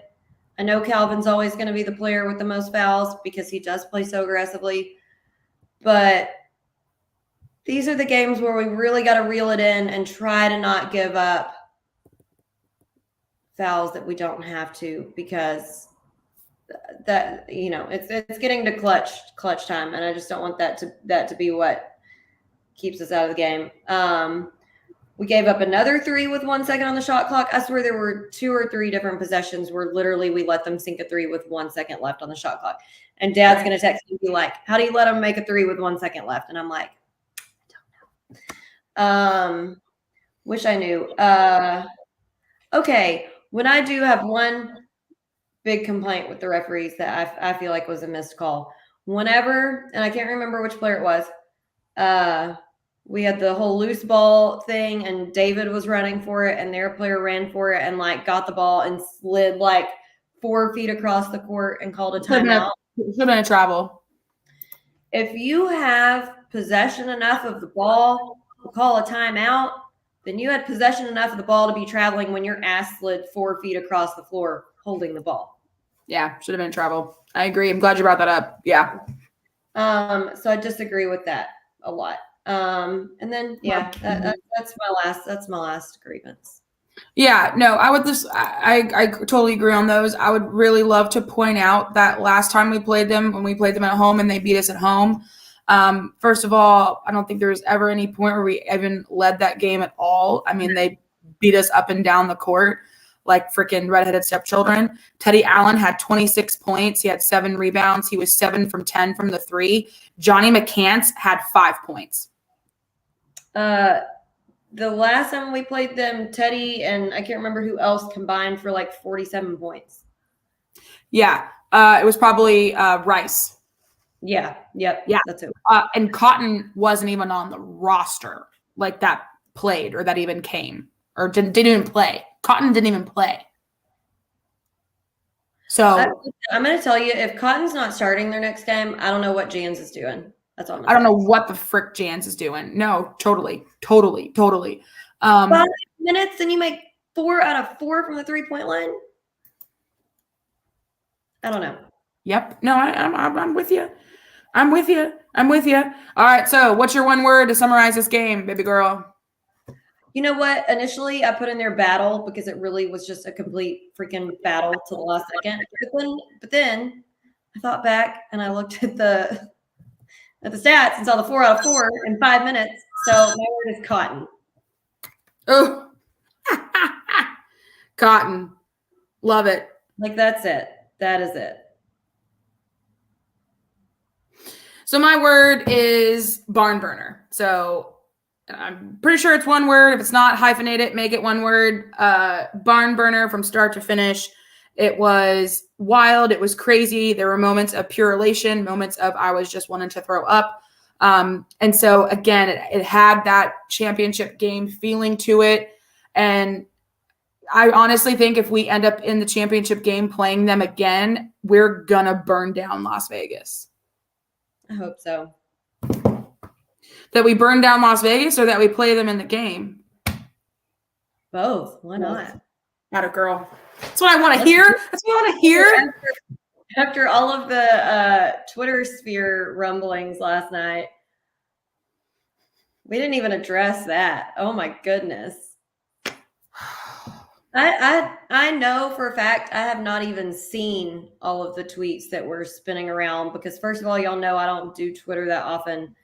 I know Calvin's always going to be the player with the most fouls because he does play so aggressively, but these are the games where we really got to reel it in and try to not give up fouls that we don't have to, because that, it's getting to clutch time, and I just don't want that to be what keeps us out of the game. We gave up another 3 with 1 second on the shot clock. I swear there were 2 or 3 different possessions where literally we let them sink a 3 with 1 second left on the shot clock. And Dad's going to text me and be like, how do you let them make a 3 with 1 second left? And I'm like, I don't know. Wish I knew. Okay. When I do have one big complaint with the referees that I feel like was a missed call. Whenever, and I can't remember which player it was, we had the whole loose ball thing, and David was running for it, and their player ran for it and got the ball and slid 4 feet across the court and called a timeout. Should have been a travel. If you have possession enough of the ball to call a timeout, then you had possession enough of the ball to be traveling when your ass slid 4 feet across the floor holding the ball. Yeah, should have been travel. I agree. I'm glad you brought that up. Yeah. So I disagree with that a lot. And then that's my last grievance. Yeah, no, I totally agree on those. I would really love to point out that last time we played them, when we played them at home and they beat us at home. First of all, I don't think there was ever any point where we even led that game at all. I mean, they beat us up and down the court like freaking redheaded stepchildren. Teddy Allen had 26 points. He had 7 rebounds. He was 7 from 10 from the 3. Johnny McCants had 5 points. The last time we played them, Teddy and I can't remember who else combined for 47 points. Yeah. It was probably Rice. Yeah. Yep. Yeah. That's it. And Cotton wasn't even on the roster that played or that even came or didn't even play. Cotton didn't even play. So I'm going to tell you, if Cotton's not starting their next game, I don't know what Jans is doing. That's all. I don't know what the frick Jans is doing. No, totally. 5 minutes and you make 4 out of 4 from the 3-point line. I don't know. Yep. No, I'm with you. I'm with you. All right. So what's your one word to summarize this game, baby girl? You know what? Initially, I put in there battle because it really was just a complete freaking battle to the last second. But then I thought back and I looked at the stats and saw the 4 out of 4 in 5 minutes. So my word is cotton. Oh, cotton. Love it. That's it. That is it. So my word is barn burner. So I'm pretty sure it's one word. If it's not, hyphenate it, make it one word. Barn burner from start to finish. It was wild. It was crazy. There were moments of pure elation, moments of I was just wanting to throw up. And so, again, it had that championship game feeling to it. And I honestly think if we end up in the championship game playing them again, we're going to burn down Las Vegas. I hope so. That we burn down Las Vegas or that we play them in the game? Both. Why not? Not a girl. That's what I want to hear. That's what I want to hear. After all of the Twitter sphere rumblings last night, we didn't even address that. Oh my goodness. I know for a fact I have not even seen all of the tweets that were spinning around because first of all, y'all know I don't do Twitter that often.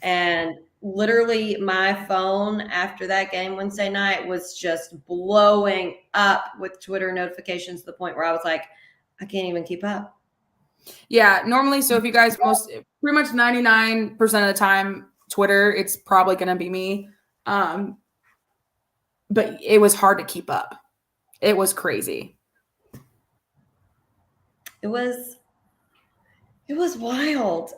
And literally my phone after that game Wednesday night was just blowing up with Twitter notifications to the point where I was like, I can't even keep up. Yeah, normally, so if you guys pretty much 99% of the time, Twitter, it's probably going to be me. But it was hard to keep up. It was crazy. It was wild.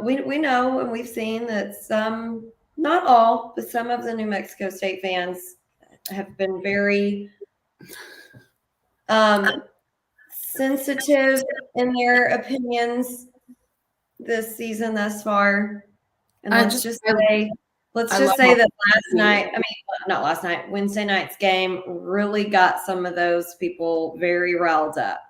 We know and we've seen that some, not all, but some of the New Mexico State fans have been very sensitive in their opinions this season thus far. And I let's just- just say love that how- last night, I mean, not last night, Wednesday night's game really got some of those people very riled up.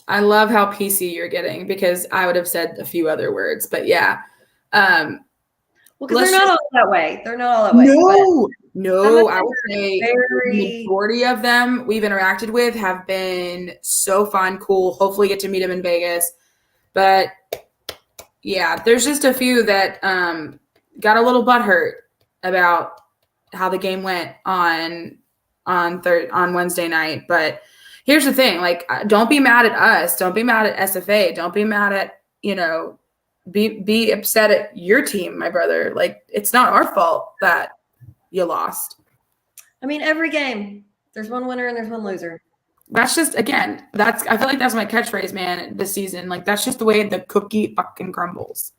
I love how PC you're getting because I would have said a few other words, but yeah. Well, because Let's they're not just- all that way. They're not all that way. No, I them would say very- the majority of them we've interacted with have been so fun, cool. Hopefully get to meet them in Vegas. But yeah, there's just a few that got a little butthurt about how the game went on Wednesday night. But here's the thing, like, don't be mad at us. Don't be mad at SFA. Don't be mad at, be upset at your team, my brother. Like, it's not our fault that you lost. I mean, every game, there's one winner and there's one loser. That's just, again, I feel like that's my catchphrase, man, this season. Like, that's just the way the cookie fucking crumbles.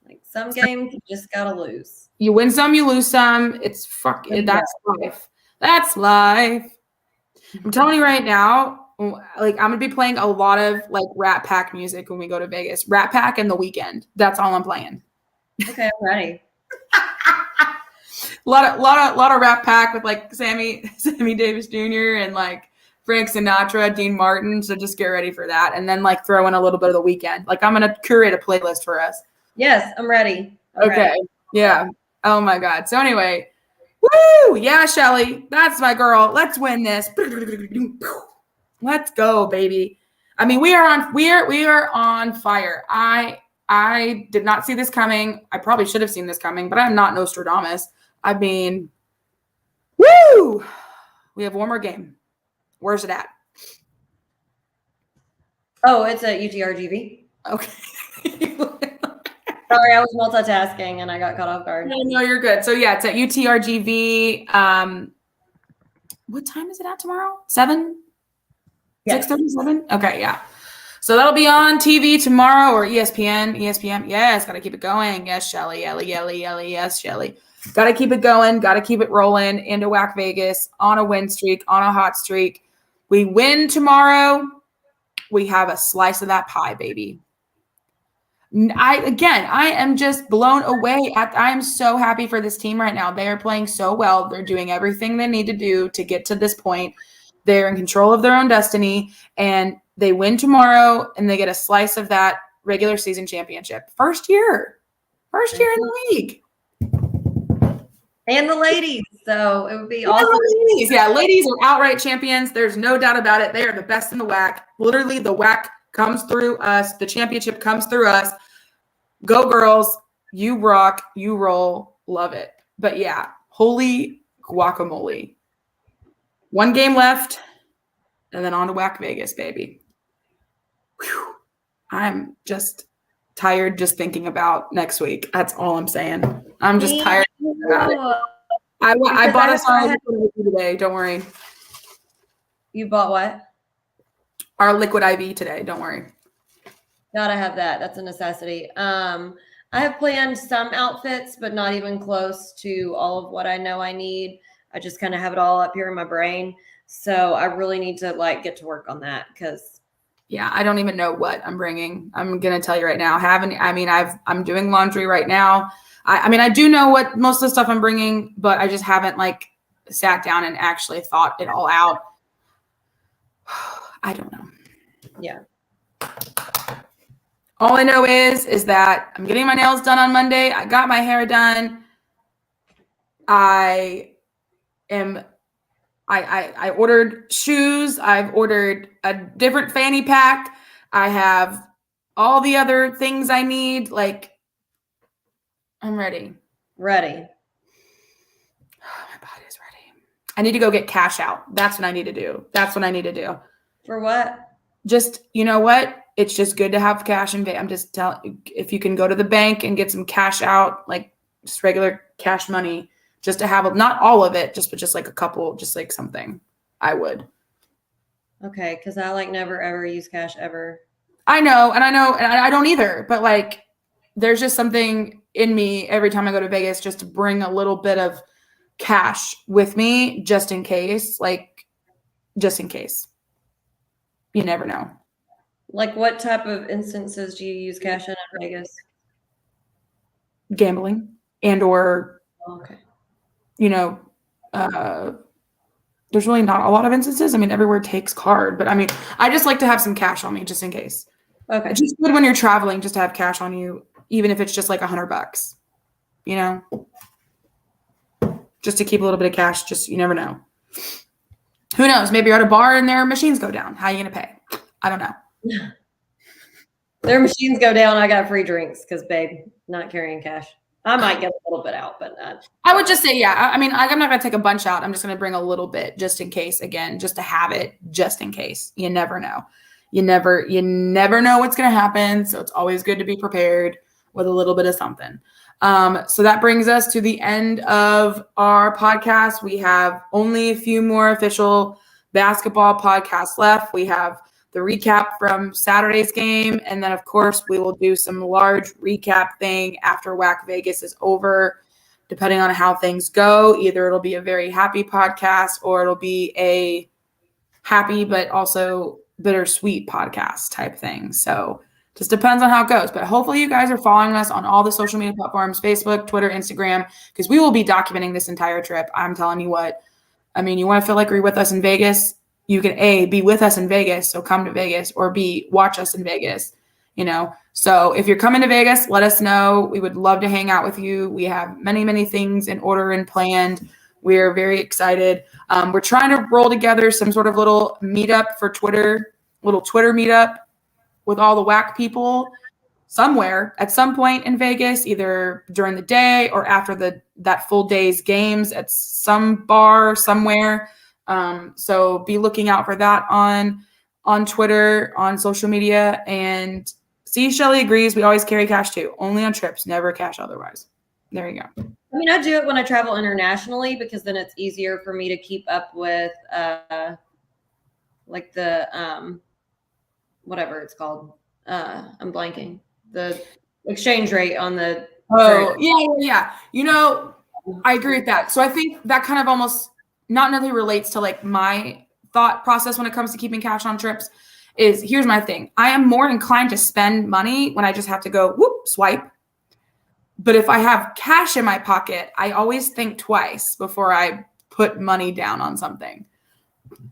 Like, some games you just gotta lose. You win some, you lose some. It's that's life. That's life. I'm telling you right now, like, I'm gonna be playing a lot of like Rat Pack music when we go to Vegas. Rat Pack and The Weeknd. That's all I'm playing. Okay, I'm ready. A lot of Rat Pack with like Sammy Davis Jr. and like Frank Sinatra, Dean Martin. So just get ready for that, and then like throw in a little bit of The Weeknd. Like, I'm gonna curate a playlist for us. Yes, I'm ready. Okay. Yeah. Oh my God. So anyway, woo! Yeah, Shelly, that's my girl. Let's win this. Let's go, baby. I mean, we are on fire. I did not see this coming. I probably should have seen this coming, but I'm not Nostradamus. I mean, woo! We have one more game. Where's it at? Oh, it's at UTRGV. Okay. Sorry, I was multitasking and I got caught off guard. No, you're good. So yeah, it's at UTRGV. What time is it at tomorrow? 7? Yes. 6:37? Okay, yeah. So that'll be on TV tomorrow or ESPN. ESPN. Yes, gotta keep it going. Yes, Shelly. Yelly. Yes, Shelly. Gotta keep it going. Gotta keep it rolling into WAC Vegas on a win streak, on a hot streak. We win tomorrow. We have a slice of that pie, baby. I am just blown away. I am so happy for this team right now. They are playing so well. They're doing everything they need to do to get to this point. They're in control of their own destiny, and they win tomorrow, and they get a slice of that regular season championship. First year in the league. And the ladies. So it would be awesome. Ladies. Yeah, ladies are outright champions. There's no doubt about it. They are the best in the WAC. Literally, the WAC comes through us. The championship comes through us. Go girls. You rock. You roll. Love it. But yeah, holy guacamole. One game left, and then on to WAC Vegas, baby. Whew. I'm just tired just thinking about next week. That's all I'm saying. I'm just tired about it. I bought us our liquid IV today. Don't worry. You bought what? Our liquid IV today. Don't worry. Gotta have that. That's a necessity. I have planned some outfits, but not even close to all of what I know I need. I just kind of have it all up here in my brain. So I really need to like get to work on that because yeah, I don't even know what I'm bringing. I'm gonna tell you right now. I'm doing laundry right now. I do know what most of the stuff I'm bringing, but I just haven't like sat down and actually thought it all out. I don't know. Yeah. All I know is that I'm getting my nails done on Monday. I got my hair done. I ordered shoes. I've ordered a different fanny pack. I have all the other things I need. Like, I'm ready. Ready. My body's ready. I need to go get cash out. That's what I need to do. For what? Just, you know what? It's just good to have cash in. I'm just telling, if you can go to the bank and get some cash out, like just regular cash money, just to have not all of it, but just like a couple, just like something, I would. Okay, because I like never ever use cash ever. I know, and I don't either. But like, there's just something in me every time I go to Vegas, just to bring a little bit of cash with me, just in case. Like, just in case. You never know. Like, what type of instances do you use cash in Vegas? Gambling and or, Oh, okay. you know, there's really not a lot of instances. I mean, everywhere takes card, but I mean, I just like to have some cash on me just in case. Okay. It's just good when you're traveling just to have cash on you, even if it's just like $100, you know, just to keep a little bit of cash. Just, you never know. Who knows? Maybe you're at a bar and their machines go down. How are you going to pay? I don't know. Their machines go down. I got free drinks because, babe, not carrying cash. I might get a little bit out, but not. I would just say, yeah. I mean, I'm not going to take a bunch out. I'm just going to bring a little bit just in case, again, just to have it just in case. You never know. You never know what's going to happen. So it's always good to be prepared with a little bit of something. So that brings us to the end of our podcast. We have only a few more official basketball podcasts left. We have the recap from Saturday's game. And then, of course, we will do some large recap thing after WAC Vegas is over, depending on how things go. Either it'll be a very happy podcast or it'll be a happy but also bittersweet podcast type thing. So just depends on how it goes. But hopefully you guys are following us on all the social media platforms, Facebook, Twitter, Instagram, because we will be documenting this entire trip. I'm telling you what. I mean, you want to feel like you're with us in Vegas? You can A, be with us in Vegas, so come to Vegas, or B, watch us in Vegas, you know. So if you're coming to Vegas, let us know. We would love to hang out with you. We have many, many things in order and planned. We're very excited. We're trying to roll together some sort of little meetup for Twitter, little Twitter meetup with all the WAC people somewhere at some point in Vegas, either during the day or after that full day's games at some bar somewhere. So be looking out for that on Twitter, on social media. And see, Shelly agrees. We always carry cash too, only on trips, never cash otherwise. There you go. I mean, I do it when I travel internationally because then it's easier for me to keep up with like the whatever it's called. I'm blanking. The exchange rate on the yeah. You know, I agree with that. So I think that kind of almost not necessarily relates to like my thought process when it comes to keeping cash on trips. Is here's my thing. I am more inclined to spend money when I just have to go whoop, swipe. But if I have cash in my pocket, I always think twice before I put money down on something.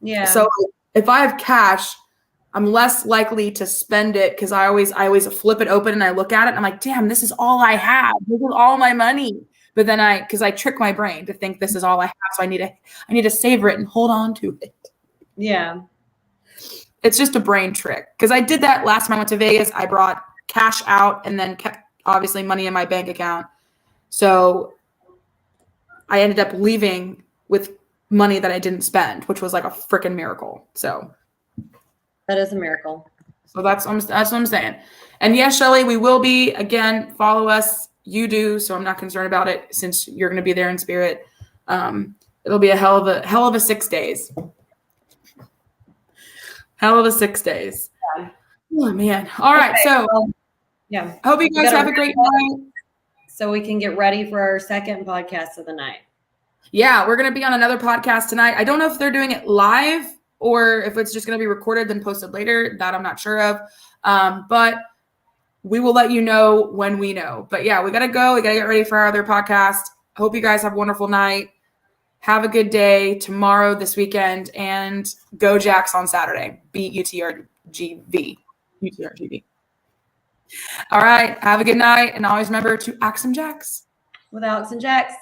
Yeah. So if I have cash, I'm less likely to spend it because I always flip it open and I look at it and I'm like, damn, this is all I have. This is all my money. But then because I trick my brain to think this is all I have, so I need to savor it and hold on to it. Yeah. It's just a brain trick. Because I did that last time I went to Vegas. I brought cash out and then kept obviously money in my bank account. So I ended up leaving with money that I didn't spend, which was like a freaking miracle. So that is a miracle. So that's what I'm saying. And yes, Shelly, we will be, again, follow us. You do, so I'm not concerned about it since you're going to be there in spirit. It'll be a hell of a 6 days. Hell of a 6 days. Yeah. Oh, man. All right, okay, so yeah. I hope you guys have a great night. So we can get ready for our second podcast of the night. Yeah, we're going to be on another podcast tonight. I don't know if they're doing it live or if it's just going to be recorded then posted later. That I'm not sure of. But we will let you know when we know. But yeah, we got to go. We got to get ready for our other podcast. Hope you guys have a wonderful night. Have a good day tomorrow, this weekend, and go Jacks on Saturday. Beat UTRGV. UTRGV. All right. Have a good night. And always remember to axe some Jacks. With Alex and Jax.